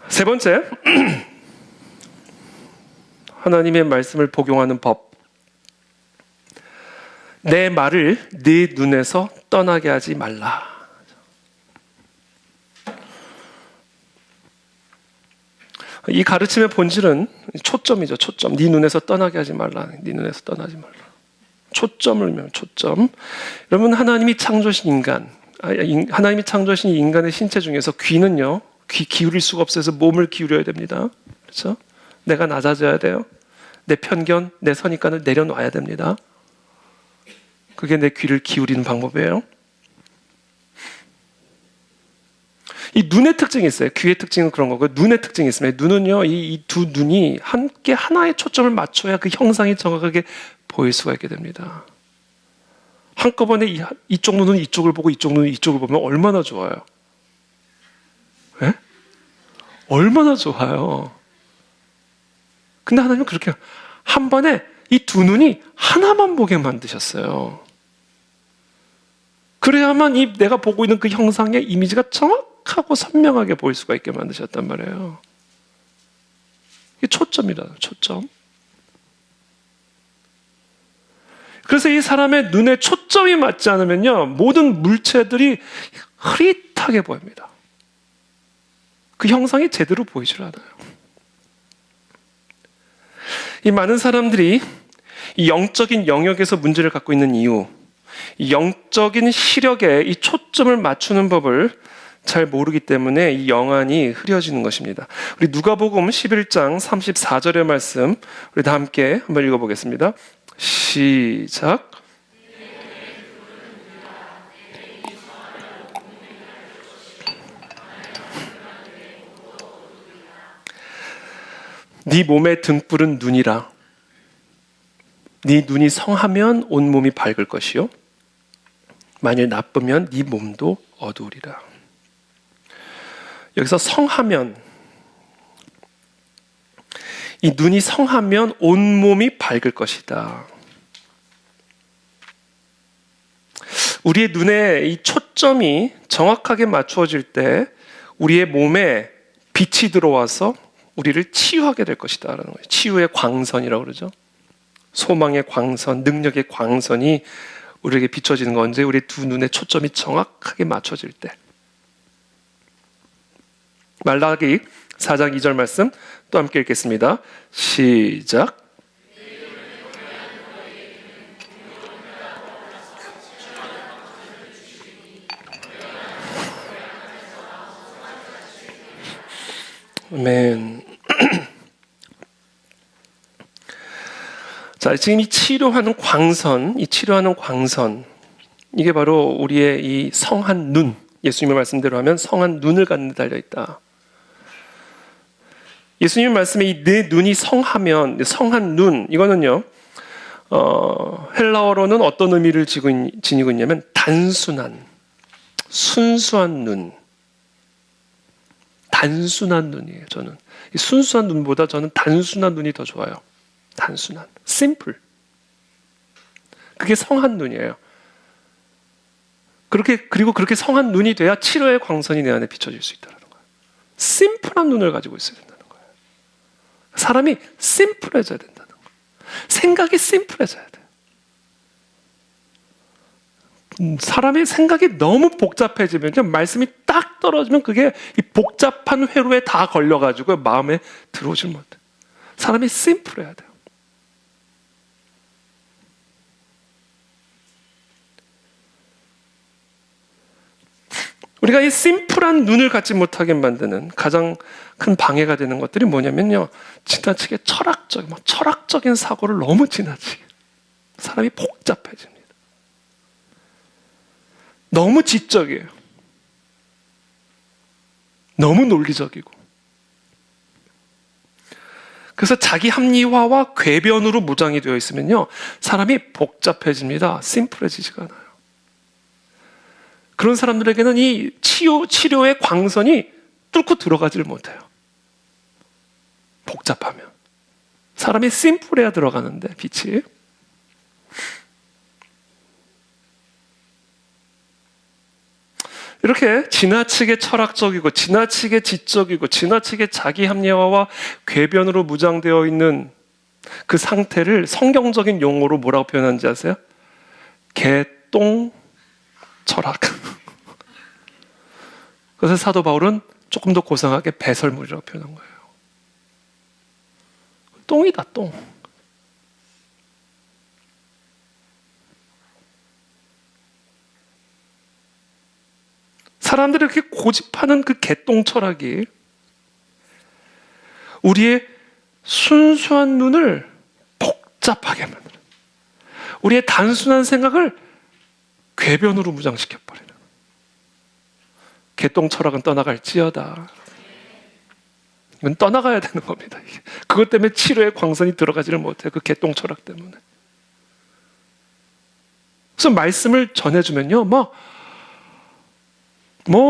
세 번째, 하나님의 말씀을 복용하는 법. 내 말을 네 눈에서 떠나게 하지 말라. 이 가르침의 본질은 초점이죠. 초점. 네 눈에서 떠나게 하지 말라. 네 눈에서 떠나지 말라. 초점을 초점. 여러분, 하나님이 창조하신 인간, 하나님이 창조하신 인간의 신체 중에서 귀는요, 귀 기울일 수가 없어서 몸을 기울여야 됩니다. 그렇죠? 내가 낮아져야 돼요. 내 편견, 내 선입관을 내려놔야 됩니다. 그게 내 귀를 기울이는 방법이에요. 이 눈의 특징이 있어요. 귀의 특징은 그런 거고, 눈의 특징이 있습니다. 눈은요, 이 두 눈이 함께 하나의 초점을 맞춰야 그 형상이 정확하게 보일 수가 있게 됩니다. 한꺼번에 이쪽 눈은 이쪽을 보고 이쪽 눈은 이쪽을 보면 얼마나 좋아요. 네? 얼마나 좋아요. 근데 하나님은 그렇게 한 번에 이 두 눈이 하나만 보게 만드셨어요. 그래야만 내가 보고 있는 그 형상의 이미지가 정확하고 선명하게 보일 수가 있게 만드셨단 말이에요. 이게 초점이라는 초점. 그래서 이 사람의 눈에 초점이 맞지 않으면요, 모든 물체들이 흐릿하게 보입니다. 그 형상이 제대로 보이질 않아요. 이 많은 사람들이 이 영적인 영역에서 문제를 갖고 있는 이유, 이 영적인 시력에 이 초점을 맞추는 법을 잘 모르기 때문에 이 영안이 흐려지는 것입니다. 우리 누가복음 11장 34절의 말씀 우리 다 함께 한번 읽어보겠습니다. 시작. 네 몸의 등불은 눈이라. 네 눈이 성하면 온 몸이 밝을 것이요, 만일 나쁘면 네 몸도 어두우리라. 여기서 성하면, 이 눈이 성하면 온 몸이 밝을 것이다. 우리의 눈에 이 초점이 정확하게 맞추어질 때 우리의 몸에 빛이 들어와서 우리를 치유하게 될 것이다 라는 거예요. 치유의 광선이라고 그러죠. 소망의 광선, 능력의 광선이 우리에게 비춰지는 건 언제? 우리 두 눈의 초점이 정확하게 맞춰질 때. 말라기 4장 2절 말씀 또 함께 읽겠습니다. 시작. 아멘. 자, 지금 이 치료하는 광선, 이게 바로 우리의 이 성한 눈, 예수님의 말씀대로 하면 성한 눈을 갖는 데 달려있다. 예수님의 말씀에 이 내 눈이 성하면, 성한 눈, 이거는요, 헬라어로는 어떤 의미를 지니고 있냐면 단순한, 순수한 눈. 단순한 눈이에요. 저는 이 순수한 눈보다 저는 단순한 눈이 더 좋아요. 단순한, simple. 그게 성한 눈이에요. 그리고 그렇게 성한 눈이 돼야 치료의 광선이 내 안에 비춰질 수 있다는 거예요. 심플한 눈을 가지고 있어야 된다는 거예요. 사람이 심플해져야 된다는 거예요. 생각이 심플해져야 돼요. 사람의 생각이 너무 복잡해지면, 말씀이 딱 떨어지면 그게 이 복잡한 회로에 다 걸려가지고 마음에 들어오질 못해요. 사람이 심플해야 돼요. 우리가 이 심플한 눈을 갖지 못하게 만드는 가장 큰 방해가 되는 것들이 뭐냐면요, 지나치게 철학적인 사고를 너무 지나치게, 사람이 복잡해집니다. 너무 지적이에요. 너무 논리적이고. 그래서 자기 합리화와 궤변으로 무장이 되어 있으면요, 사람이 복잡해집니다. 심플해지지가 않아요. 그런 사람들에게는 이 치료의 광선이 뚫고 들어가지를 못해요. 복잡하면. 사람이 심플해야 들어가는데, 빛이. 이렇게 지나치게 철학적이고 지나치게 지적이고 지나치게 자기 합리화와 궤변으로 무장되어 있는 그 상태를 성경적인 용어로 뭐라고 표현하는지 아세요? 개똥 철학. 그래서 사도 바울은 조금 더 고상하게 배설물이라고 표현한 거예요. 똥이다, 똥. 사람들이 이렇게 고집하는 그 개똥 철학이 우리의 순수한 눈을 복잡하게 만드는, 우리의 단순한 생각을 궤변으로 무장시켜버리는, 개똥 철학은 떠나갈지어다. 이건 떠나가야 되는 겁니다. 그것 때문에 치료의 광선이 들어가지를 못해요. 그 개똥 철학 때문에. 그래서 말씀을 전해주면요,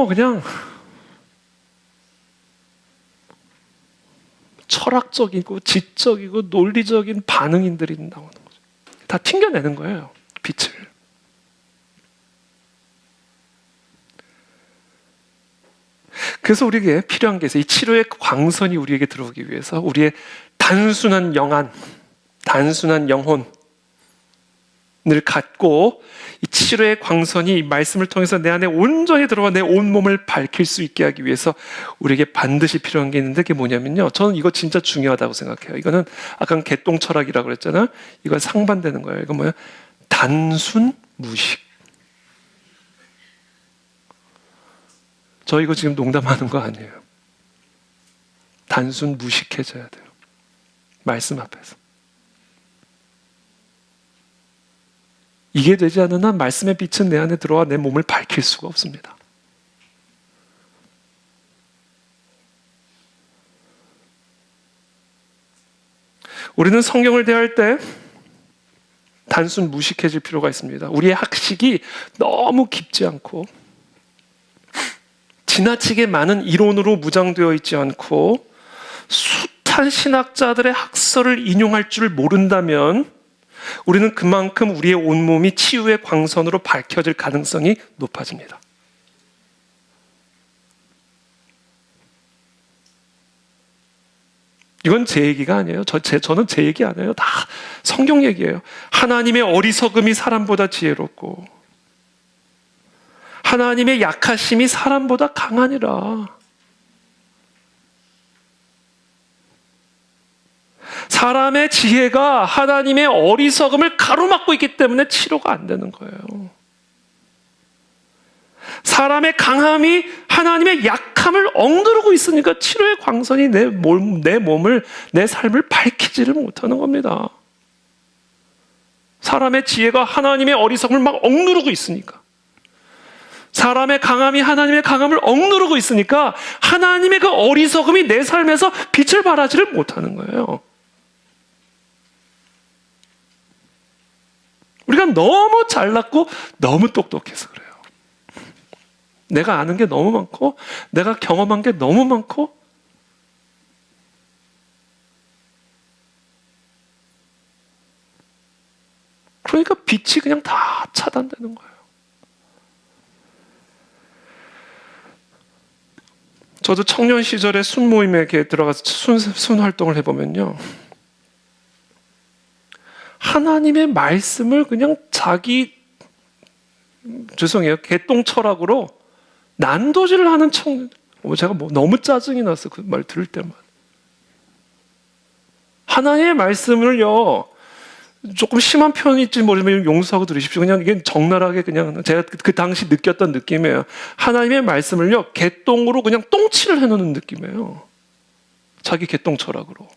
그냥 철학적이고 지적이고 논리적인 반응인들이 나오는 거죠. 다 튕겨내는 거예요, 빛을. 그래서 우리에게 필요한 게 있어요. 이 치료의 광선이 우리에게 들어오기 위해서 우리의 단순한 영안, 단순한 영혼을 갖고 이 치료의 광선이 이 말씀을 통해서 내 안에 온전히 들어와 내 온몸을 밝힐 수 있게 하기 위해서 우리에게 반드시 필요한 게 있는데, 그게 뭐냐면요, 저는 이거 진짜 중요하다고 생각해요. 이거는 아까 개똥 철학이라고 그랬잖아요. 이건 상반되는 거예요. 이건 뭐예요? 단순 무식. 저 이거 지금 농담하는 거 아니에요. 단순 무식해져야 돼요, 말씀 앞에서. 이게 되지 않은 한 말씀의 빛은 내 안에 들어와 내 몸을 밝힐 수가 없습니다. 우리는 성경을 대할 때 단순 무식해질 필요가 있습니다. 우리의 학식이 너무 깊지 않고 지나치게 많은 이론으로 무장되어 있지 않고 숱한 신학자들의 학설을 인용할 줄 모른다면 우리는 그만큼 우리의 온몸이 치유의 광선으로 밝혀질 가능성이 높아집니다. 이건 제 얘기가 아니에요. 저는 제 얘기 아니에요. 다 성경 얘기예요. 하나님의 어리석음이 사람보다 지혜롭고 하나님의 약하심이 사람보다 강하니라. 사람의 지혜가 하나님의 어리석음을 가로막고 있기 때문에 치료가 안 되는 거예요. 사람의 강함이 하나님의 약함을 억누르고 있으니까 치료의 광선이 내 몸을, 내 삶을 밝히지를 못하는 겁니다. 사람의 지혜가 하나님의 어리석음을 막 억누르고 있으니까, 사람의 강함이 하나님의 강함을 억누르고 있으니까 하나님의 그 어리석음이 내 삶에서 빛을 발하지를 못하는 거예요. 우리가 너무 잘났고 너무 똑똑해서 그래요. 내가 아는 게 너무 많고 내가 경험한 게 너무 많고, 그러니까 빛이 그냥 다 차단되는 거예요. 저도 청년 시절에 순 모임에 들어가서 순 활동을 해보면요, 하나님의 말씀을 그냥 죄송해요, 개똥 철학으로 난도질을 하는 청년, 제가 너무 짜증이 났어, 그 말 들을 때만. 하나님의 말씀을요, 조금 심한 표현일지 모르지만 용서하고 들으십시오. 그냥 이게 적나라하게 그냥 제가 그 당시 느꼈던 느낌이에요. 하나님의 말씀을요, 개똥으로 그냥 똥칠을 해놓는 느낌이에요. 자기 개똥 철학으로.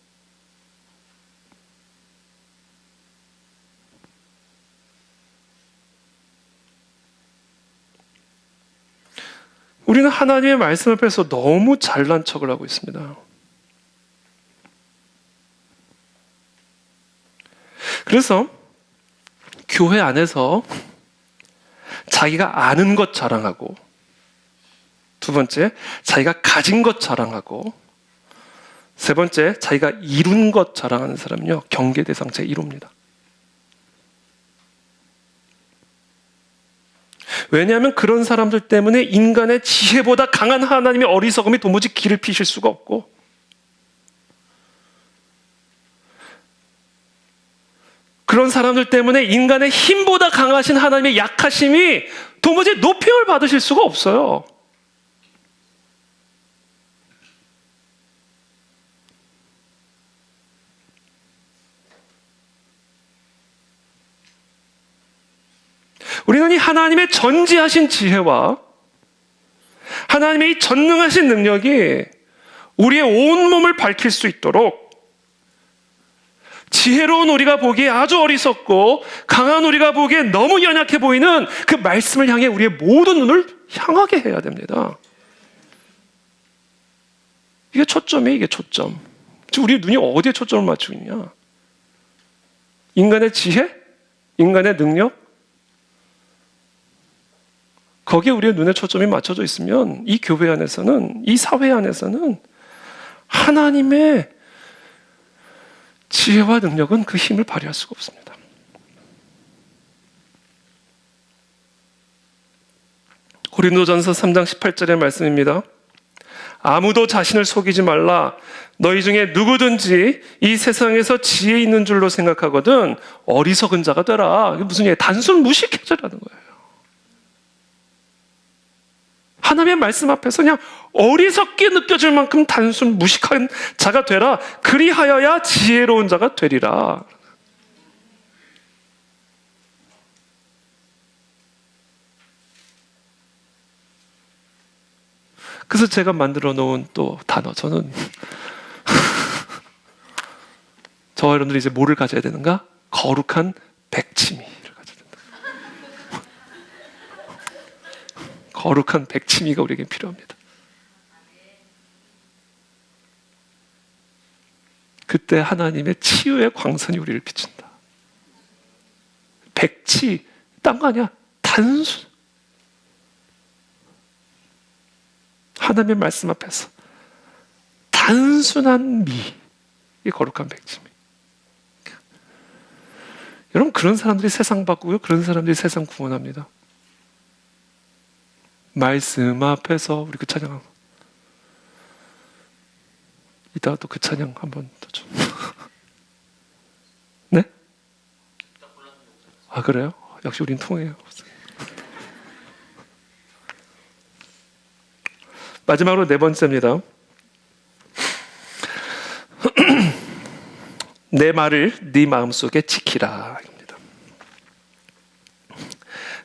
우리는 하나님의 말씀 앞에서 너무 잘난 척을 하고 있습니다. 그래서 교회 안에서 자기가 아는 것 자랑하고, 두 번째, 자기가 가진 것 자랑하고, 세 번째, 자기가 이룬 것 자랑하는 사람은요, 경계 대상 제1호입니다. 왜냐하면 그런 사람들 때문에 인간의 지혜보다 강한 하나님의 어리석음이 도무지 길을 피실 수가 없고, 그런 사람들 때문에 인간의 힘보다 강하신 하나님의 약하심이 도무지 높임을 받으실 수가 없어요. 우리는 이 하나님의 전지하신 지혜와 하나님의 이 전능하신 능력이 우리의 온몸을 밝힐 수 있도록 지혜로운 우리가 보기에 아주 어리석고 강한 우리가 보기에 너무 연약해 보이는 그 말씀을 향해 우리의 모든 눈을 향하게 해야 됩니다. 이게 초점이에요. 이게 초점. 지금 우리 눈이 어디에 초점을 맞추고 있냐? 인간의 지혜? 인간의 능력? 거기에 우리의 눈의 초점이 맞춰져 있으면 이 교회 안에서는, 이 사회 안에서는 하나님의 지혜와 능력은 그 힘을 발휘할 수가 없습니다. 고린도전서 3장 18절의 말씀입니다. 아무도 자신을 속이지 말라. 너희 중에 누구든지 이 세상에서 지혜 있는 줄로 생각하거든 어리석은 자가 되라. 이게 무슨 얘기예요? 단순 무식해져라는 거예요. 하나님의 말씀 앞에서 그냥 어리석게 느껴질 만큼 단순 무식한 자가 되라. 그리하여야 지혜로운 자가 되리라. 그래서 제가 만들어 놓은 또 단어, 저는 저와 여러분들이 이제 뭐를 가져야 되는가? 거룩한 백치미를 가져야 된다. 거룩한 백치미가 우리에게 필요합니다. 그때 하나님의 치유의 광선이 우리를 비춘다. 백치, 딴 거 아니야. 단순. 하나님의 말씀 앞에서 단순한 미, 이 거룩한 백치미. 여러분, 그런 사람들이 세상 바꾸고요, 그런 사람들이 세상 구원합니다. 말씀 앞에서 우리 그 찬양, 이따가 또 그 찬양 한번 더 좀. 네? 아, 그래요? 역시 우린 통해요. 마지막으로 네 번째입니다. 내 말을 네 마음속에 지키라. 입니다.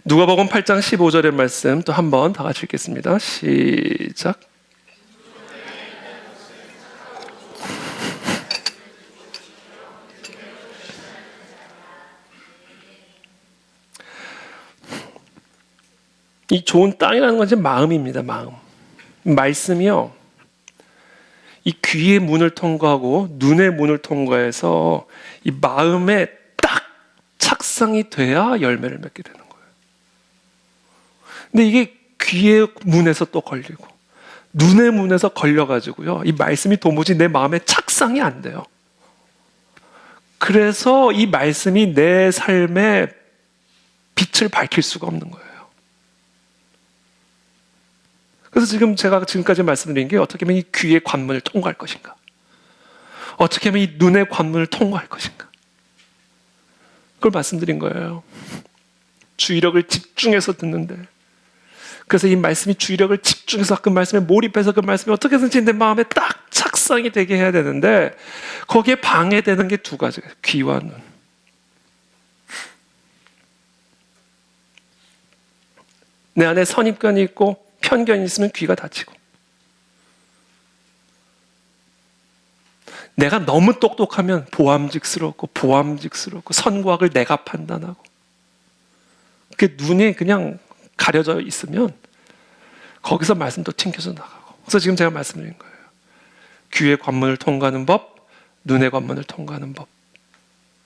누가복음 8장 15절의 말씀 또 한 번 다 같이 읽겠습니다. 시작. 이 좋은 땅이라는 건 이제 마음입니다. 마음. 말씀이요, 이 귀의 문을 통과하고 눈의 문을 통과해서 이 마음에 딱 착상이 돼야 열매를 맺게 되는 거예요. 근데 이게 귀의 문에서 또 걸리고 눈의 문에서 걸려가지고요, 이 말씀이 도무지 내 마음에 착상이 안 돼요. 그래서 이 말씀이 내 삶에 빛을 밝힐 수가 없는 거예요. 그래서 지금 제가 지금까지 말씀드린 게 어떻게 하면 이 귀의 관문을 통과할 것인가? 어떻게 하면 이 눈의 관문을 통과할 것인가? 그걸 말씀드린 거예요. 주의력을 집중해서 듣는데, 그래서 이 말씀이 주의력을 집중해서 그 말씀에 몰입해서 그 말씀이 어떻게든지 내 마음에 딱 착상이 되게 해야 되는데, 거기에 방해되는 게 두 가지예요. 귀와 눈. 내 안에 선입견이 있고 편견이 있으면 귀가 닫히고, 내가 너무 똑똑하면 보암직스럽고 선과 악을 내가 판단하고, 그 눈이 그냥 가려져 있으면 거기서 말씀도 튕겨져 나가고. 그래서 지금 제가 말씀드린 거예요. 귀의 관문을 통과하는 법, 눈의 관문을 통과하는 법.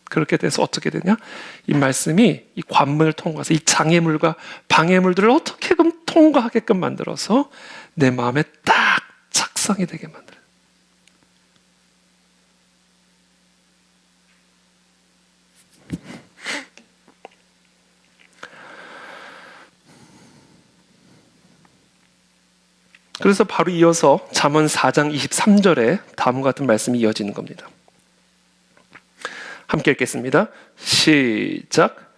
그렇게 돼서 어떻게 되냐? 이 말씀이 이 관문을 통과해서 이 장애물과 방해물들을 어떻게든 통과하게끔 만들어서 내 마음에 딱 착상이 되게 만들어요. 그래서 바로 이어서 잠언 4장 23절에 다음과 같은 말씀이 이어지는 겁니다. 함께 읽겠습니다. 시작.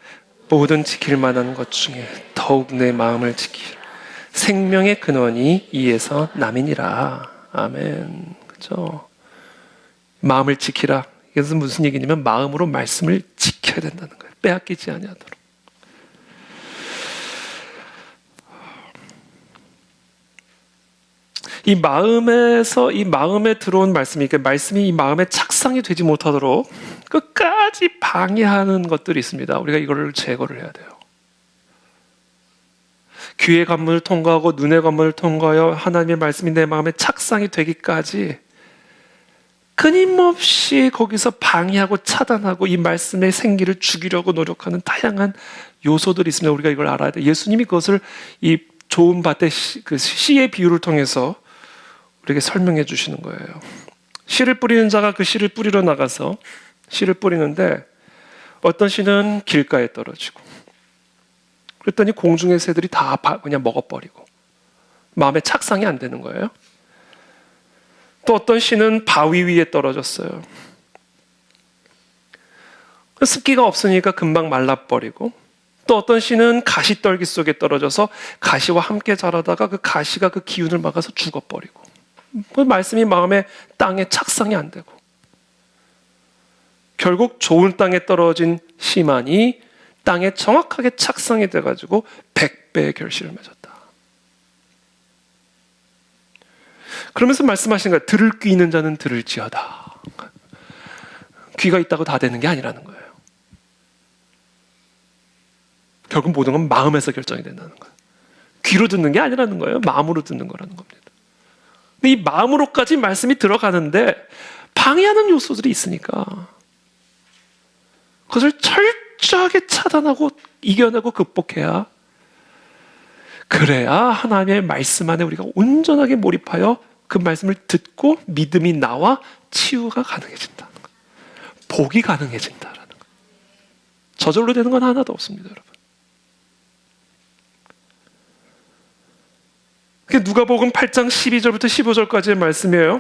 모든 지킬 만한 것 중에 더욱 내 마음을 지키라. 생명의 근원이 이에서 남이니라. 아멘. 그렇죠? 마음을 지키라. 그래서 무슨 얘기냐면 마음으로 말씀을 지켜야 된다는 거예요. 빼앗기지 아니하도록. 이 마음에 들어온 말씀이, 그러니까 말씀이 이 마음에 착상이 되지 못하도록 끝까지 방해하는 것들이 있습니다. 우리가 이거를 제거를 해야 돼요. 귀의 관문을 통과하고 눈의 관문을 통과하여 하나님의 말씀이 내 마음에 착상이 되기까지 끊임없이 거기서 방해하고 차단하고 이 말씀의 생기를 죽이려고 노력하는 다양한 요소들이 있습니다. 우리가 이걸 알아야 돼요. 예수님이 그것을 이 좋은 밭의 그 씨의 비유를 통해서 우리에게 설명해 주시는 거예요. 씨를 뿌리는 자가 그 씨를 뿌리러 나가서 씨를 뿌리는데 어떤 씨는 길가에 떨어지고 그랬더니 공중의 새들이 다 그냥 먹어버리고 마음에 착상이 안 되는 거예요. 또 어떤 씨는 바위 위에 떨어졌어요. 습기가 없으니까 금방 말라버리고 또 어떤 씨는 가시떨기 속에 떨어져서 가시와 함께 자라다가 그 가시가 그 기운을 막아서 죽어버리고 그 말씀이 마음에 땅에 착상이 안 되고 결국 좋은 땅에 떨어진 씨만이 땅에 정확하게 착상이 돼가지고 100배의 결실을 맺었다. 그러면서 말씀하신 거예요. 들을 귀 있는 자는 들을지어다. 귀가 있다고 다 되는 게 아니라는 거예요. 결국 모든 건 마음에서 결정이 된다는 거예요. 귀로 듣는 게 아니라는 거예요. 마음으로 듣는 거라는 겁니다. 근데 이 마음으로까지 말씀이 들어가는데 방해하는 요소들이 있으니까 그것을 철저하게 차단하고 이겨내고 극복해야 그래야 하나님의 말씀 안에 우리가 온전하게 몰입하여 그 말씀을 듣고 믿음이 나와 치유가 가능해진다는 거예요. 복이 가능해진다라는 거예요. 저절로 되는 건 하나도 없습니다, 여러분. 누가복음 8장 12절부터 15절까지의 말씀이에요.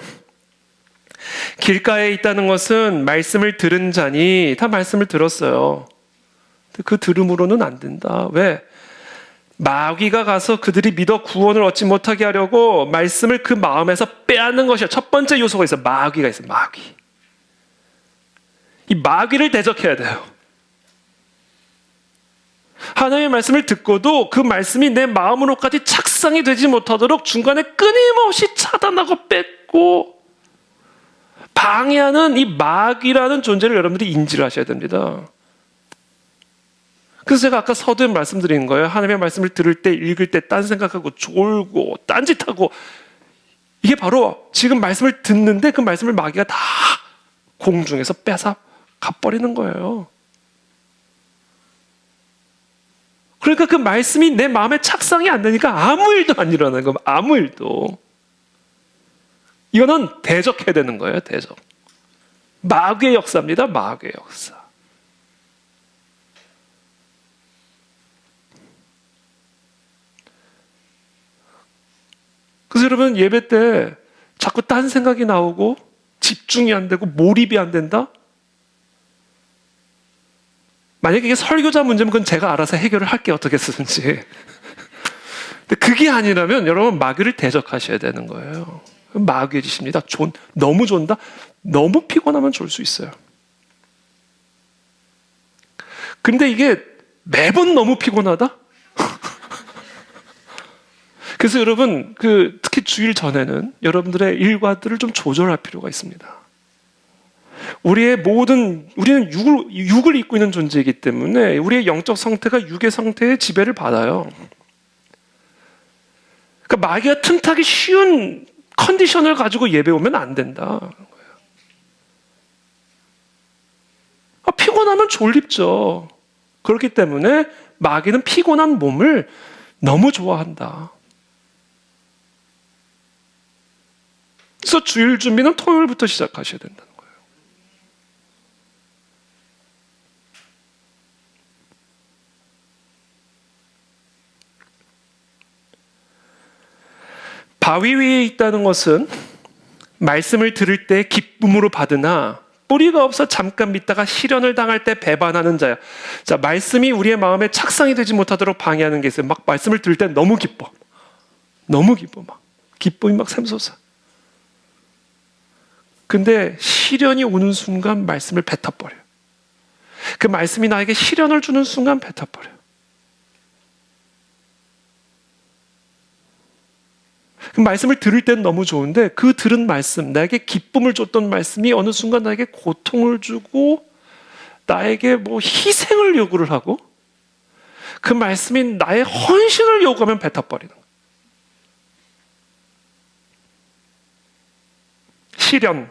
길가에 있다는 것은 말씀을 들은 자니 다 말씀을 들었어요. 그 들음으로는 안 된다. 왜? 마귀가 가서 그들이 믿어 구원을 얻지 못하게 하려고 말씀을 그 마음에서 빼앗는 것이야. 첫 번째 요소가 있어. 마귀가 있어. 마귀. 이 마귀를 대적해야 돼요. 하나님의 말씀을 듣고도 그 말씀이 내 마음으로까지 착상이 되지 못하도록 중간에 끊임없이 차단하고 뺏고 방해하는 이 마귀라는 존재를 여러분들이 인지를 하셔야 됩니다. 그래서 제가 아까 서두에 말씀드린 거예요. 하나님의 말씀을 들을 때, 읽을 때 딴 생각하고 졸고 딴짓하고 이게 바로 지금 말씀을 듣는데 그 말씀을 마귀가 다 공중에서 뺏어 가버리는 거예요. 그러니까 그 말씀이 내 마음에 착상이 안 되니까 아무 일도 안 일어나는 거예요. 아무 일도. 이거는 대적해야 되는 거예요. 대적. 마귀의 역사입니다. 마귀의 역사. 그래서 여러분 예배 때 자꾸 딴 생각이 나오고 집중이 안 되고 몰입이 안 된다? 만약에 이게 설교자 문제면 그건 제가 알아서 해결을 할게요. 어떻게 쓰든지. 근데 그게 아니라면 여러분 마귀를 대적하셔야 되는 거예요. 마귀의 짓입니다. 너무 존다? 너무 피곤하면 졸 수 있어요. 근데 이게 매번 너무 피곤하다? 그래서 여러분 특히 주일 전에는 여러분들의 일과들을 좀 조절할 필요가 있습니다. 우리는 육을 입고 있는 존재이기 때문에 우리의 영적 상태가 육의 상태에 지배를 받아요. 그러니까 마귀가 틈타기 쉬운 컨디션을 가지고 예배 오면 안 된다. 피곤하면 졸립죠. 그렇기 때문에 마귀는 피곤한 몸을 너무 좋아한다. 그래서 주일 준비는 토요일부터 시작하셔야 된다는 거예요. 바위 위에 있다는 것은 말씀을 들을 때 기쁨으로 받으나 뿌리가 없어 잠깐 믿다가 시련을 당할 때 배반하는 자야. 자, 말씀이 우리의 마음에 착상이 되지 못하도록 방해하는 게 있어요. 막 말씀을 들을 때 너무 기뻐. 너무 기뻐. 막 기쁨이 막 샘솟아. 근데 시련이 오는 순간 말씀을 뱉어버려요. 그 말씀이 나에게 시련을 주는 순간 뱉어버려요. 그 말씀을 들을 때는 너무 좋은데 그 들은 말씀, 나에게 기쁨을 줬던 말씀이 어느 순간 나에게 고통을 주고 나에게 뭐 희생을 요구를 하고 그 말씀이 나의 헌신을 요구하면 뱉어버리는 거예요. 시련.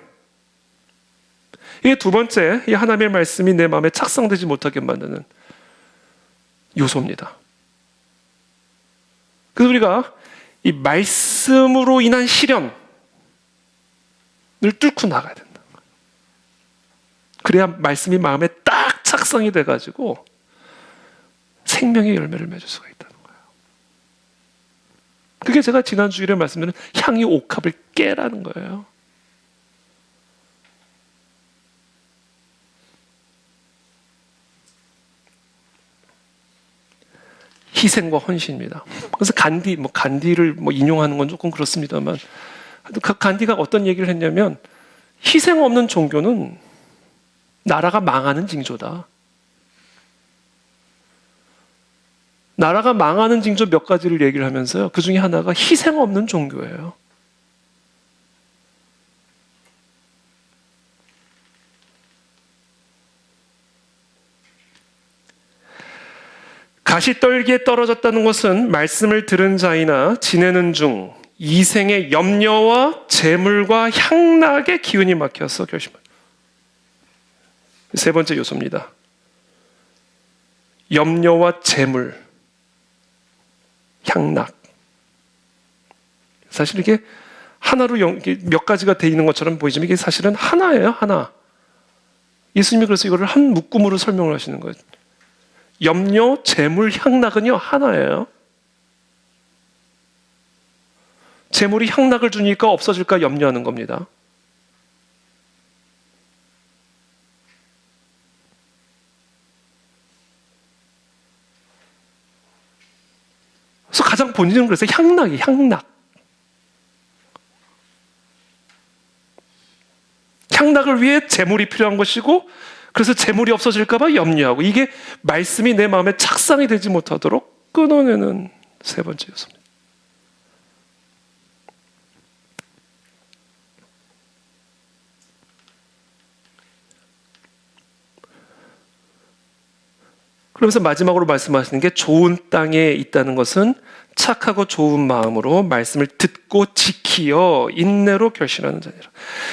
이게 두 번째, 이 하나님의 말씀이 내 마음에 착상되지 못하게 만드는 요소입니다. 그래서 우리가 이 말씀으로 인한 시련을 뚫고 나가야 된다. 그래야 말씀이 마음에 딱 착상이 돼가지고 생명의 열매를 맺을 수가 있다는 거예요. 그게 제가 지난 주일에 말씀드린 향이 옥합을 깨라는 거예요. 희생과 헌신입니다. 그래서 간디를 인용하는 건 조금 그렇습니다만, 간디가 어떤 얘기를 했냐면, 희생 없는 종교는 나라가 망하는 징조다. 나라가 망하는 징조 몇 가지를 얘기를 하면서요. 그 중에 하나가 희생 없는 종교예요. 가시떨기에 떨어졌다는 것은 말씀을 들은 자이나 지내는 중 이생의 염려와 재물과 향락의 기운이 막혀서 결심합니다. 세 번째 요소입니다. 염려와 재물, 향락. 사실 이게 하나로 몇 가지가 돼 있는 것처럼 보이지만 이게 사실은 하나예요, 하나. 예수님이 그래서 이거를 한 묶음으로 설명을 하시는 거예요. 염려, 재물, 향락은요 하나예요. 재물이 향락을 주니까 없어질까 염려하는 겁니다. 그래서 가장 본질은 그래서 향락이 향락. 향락을 위해 재물이 필요한 것이고 그래서 재물이 없어질까 봐 염려하고 이게 말씀이 내 마음에 착상이 되지 못하도록 끊어내는 세 번째 요소입니다. 그러면서 마지막으로 말씀하시는 게 좋은 땅에 있다는 것은 착하고 좋은 마음으로 말씀을 듣고 지키어 인내로 결실하는 자니라.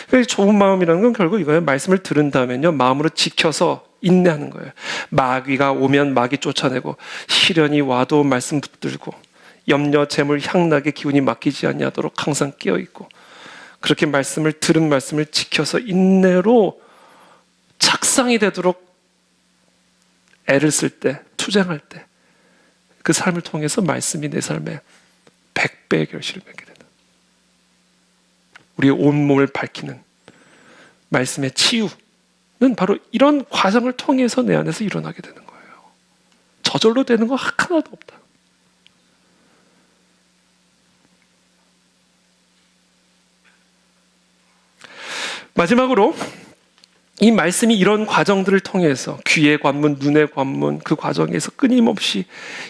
그러니까 좋은 마음이라는 건 결국 이거예요. 말씀을 들은 다음에요 마음으로 지켜서 인내하는 거예요. 마귀가 오면 마귀 쫓아내고 시련이 와도 말씀 붙들고 염려, 재물, 향락의 기운이 막히지 아니하도록 항상 깨어있고 그렇게 말씀을 들은 말씀을 지켜서 인내로 착상이 되도록 애를 쓸 때, 투쟁할 때 그 삶을 통해서 말씀이 내 삶에 100배의 결실을 맺게 된다. 우리의 온몸을 밝히는 말씀의 치유는 바로 이런 과정을 통해서 내 안에서 일어나게 되는 거예요. 저절로 되는 거 하나도 없다. 마지막으로 이 말씀이 이런 과정들을 통해서 귀의 관문, 눈의 관문 그 과정에서 끊임없이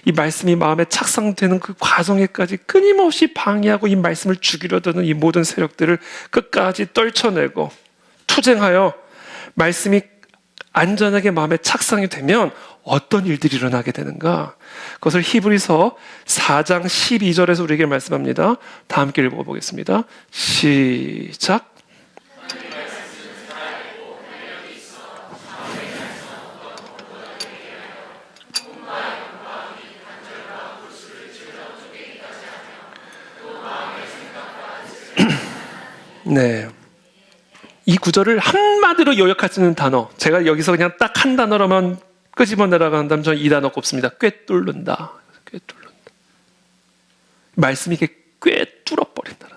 이 말씀이 마음에 착상되는 그 과정에까지 끊임없이 방해하고 이 말씀을 죽이려 드는 이 모든 세력들을 끝까지 떨쳐내고 투쟁하여 말씀이 안전하게 마음에 착상이 되면 어떤 일들이 일어나게 되는가? 그것을 히브리서 4장 12절에서 우리에게 말씀합니다. 다 함께 읽어보겠습니다. 시작. 네. 이 구절을 한마디로 요약할 수 있는 단어. 제가 여기서 그냥 딱 한 단어로만 끄집어내라고 한다면 저는 이 단어 꼽습니다. 꿰뚫는다. 꿰뚫는다. 말씀이 이게 꿰뚫어버린다.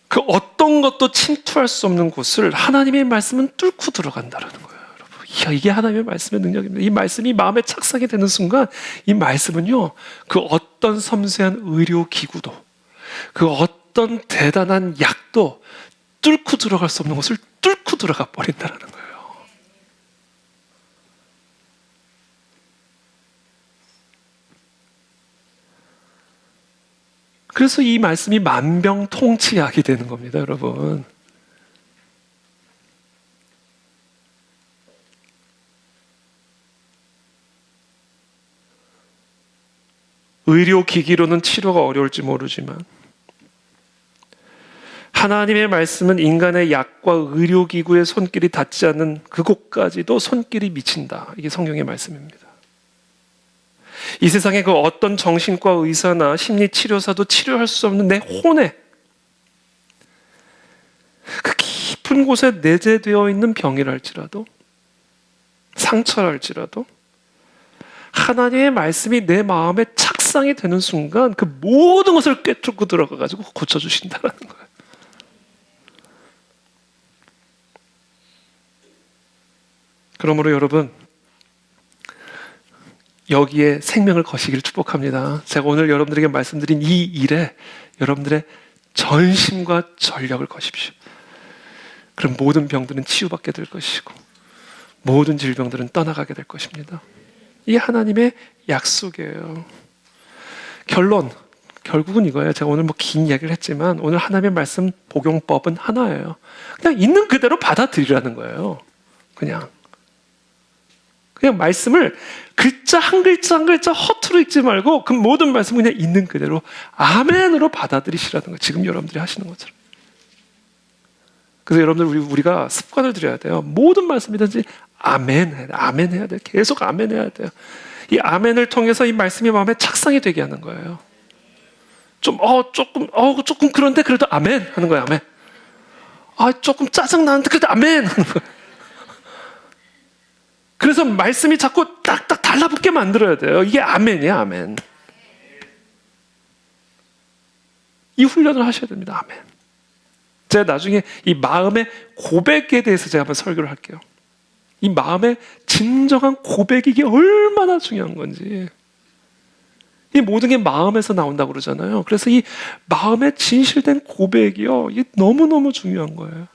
그 어떤 것도 침투할 수 없는 곳을 하나님의 말씀은 뚫고 들어간다라는 거예요, 여러분. 이야, 이게 하나님의 말씀의 능력입니다. 이 말씀이 마음에 착상이 되는 순간 이 말씀은요, 그 어떤 섬세한 의료기구도, 그 어떤 대단한 약도 뚫고 들어갈 수 없는 곳을 뚫고 들어가 버린다는 거예요. 그래서 이 말씀이 만병통치약이 되는 겁니다, 여러분. 의료기기로는 치료가 어려울지 모르지만 하나님의 말씀은 인간의 약과 의료기구의 손길이 닿지 않는 그곳까지도 손길이 미친다. 이게 성경의 말씀입니다. 이 세상의 그 어떤 정신과 의사나 심리치료사도 치료할 수 없는 내 혼에, 그 깊은 곳에 내재되어 있는 병이랄지라도, 상처랄지라도 하나님의 말씀이 내 마음에 착상이 되는 순간 그 모든 것을 꿰뚫고 들어가가지고 고쳐주신다는 거예요. 그러므로 여러분, 여기에 생명을 거시기를 축복합니다. 제가 오늘 여러분들에게 말씀드린 이 일에 여러분들의 전심과 전력을 거십시오. 그럼 모든 병들은 치유받게 될 것이고 모든 질병들은 떠나가게 될 것입니다. 이 하나님의 약속이에요. 결국은 이거예요. 제가 오늘 긴 이야기를 했지만 오늘 하나님의 말씀 복용법은 하나예요. 그냥 있는 그대로 받아들이라는 거예요. 그냥 말씀을 글자 한 글자 한 글자 허투루 읽지 말고 그 모든 말씀을 그냥 있는 그대로 아멘으로 받아들이시라는 거예요. 지금 여러분들이 하시는 것처럼. 그래서 여러분들 우리가 습관을 들여야 돼요. 모든 말씀이든지 아멘 해야 돼. 아멘 해야 돼. 계속 아멘 해야 돼요. 이 아멘을 통해서 이 말씀이 마음에 착상이 되게 하는 거예요. 조금 그런데 그래도 아멘 하는 거예요. 아멘. 조금 짜증 나는데 그래도 아멘 하는 거예요. 그래서 말씀이 자꾸 딱딱 달라붙게 만들어야 돼요. 이게 아멘이에요, 아멘. 이 훈련을 하셔야 됩니다, 아멘. 제가 나중에 이 마음의 고백에 대해서 제가 한번 설교를 할게요. 이 마음의 진정한 고백이 이게 얼마나 중요한 건지. 이 모든 게 마음에서 나온다고 그러잖아요. 그래서 이 마음의 진실된 고백이요, 이게 너무너무 중요한 거예요.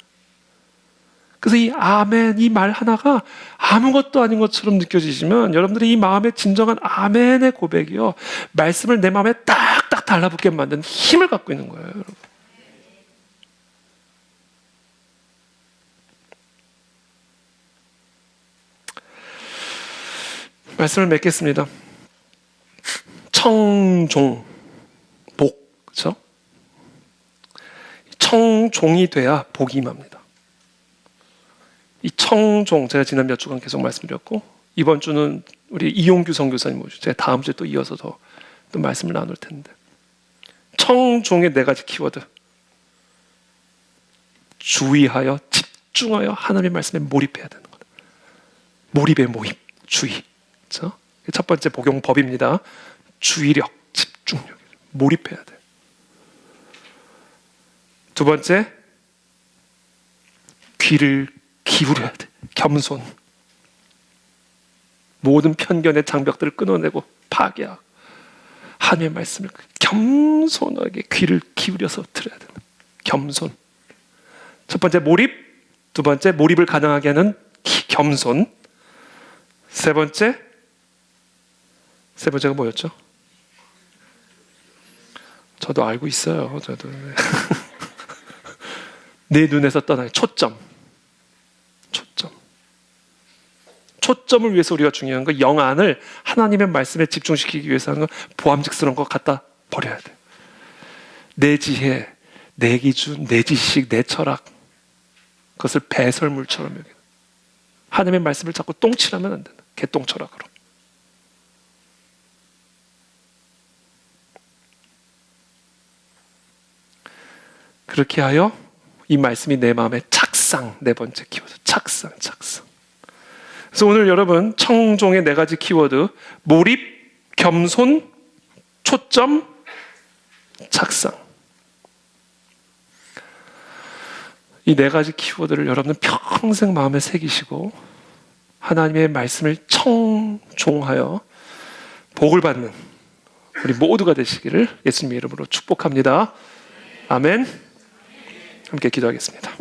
그래서 이 아멘, 이 말 하나가 아무것도 아닌 것처럼 느껴지지만 여러분들이 이 마음의 진정한 아멘의 고백이요, 말씀을 내 마음에 딱딱 달라붙게 만드는 힘을 갖고 있는 거예요, 여러분. 말씀을 맺겠습니다. 청종, 그렇죠? 청종이 돼야 복이 임합니다. 이 청종, 제가 지난 몇 주간 계속 말씀드렸고 이번 주는 우리 이용규 선교사님 모시고 제가 다음 주에 또 이어서 또 말씀을 나눌 텐데, 청종의 4가지 키워드: 주의하여, 집중하여 하나님의 말씀에 몰입해야 되는 거다. 몰입의 모입, 주의. 그렇죠? 첫 번째 복용법입니다. 주의력, 집중력, 몰입해야 돼. 두 번째, 귀를 기울여야 돼. 겸손. 모든 편견의 장벽들을 끊어내고 파괴하고 하나님의 말씀을 겸손하게 귀를 기울여서 들어야 된다. 겸손. 첫 번째 몰입, 두 번째 몰입을 가능하게 하는 겸손, 세 번째가 뭐였죠? 저도 알고 있어요. 저도. 내 눈에서 떠나요. 초점을 위해서 우리가 중요한 거, 영안을 하나님의 말씀에 집중시키기 위해서 하는 건 보암직스러운 거 갖다 버려야 돼. 내 지혜, 내 기준, 내 지식, 내 철학, 그것을 배설물처럼 여겨. 하나님의 말씀을 자꾸 똥칠하면 안 된다. 개똥철학으로. 그렇게 하여 이 말씀이 내 마음에 착상, 4번째 키워드, 착상. 그래서 오늘 여러분, 청종의 4가지 키워드: 몰입, 겸손, 초점, 착상. 이 네 가지 키워드를 여러분은 평생 마음에 새기시고 하나님의 말씀을 청종하여 복을 받는 우리 모두가 되시기를 예수님의 이름으로 축복합니다. 아멘. 함께 기도하겠습니다.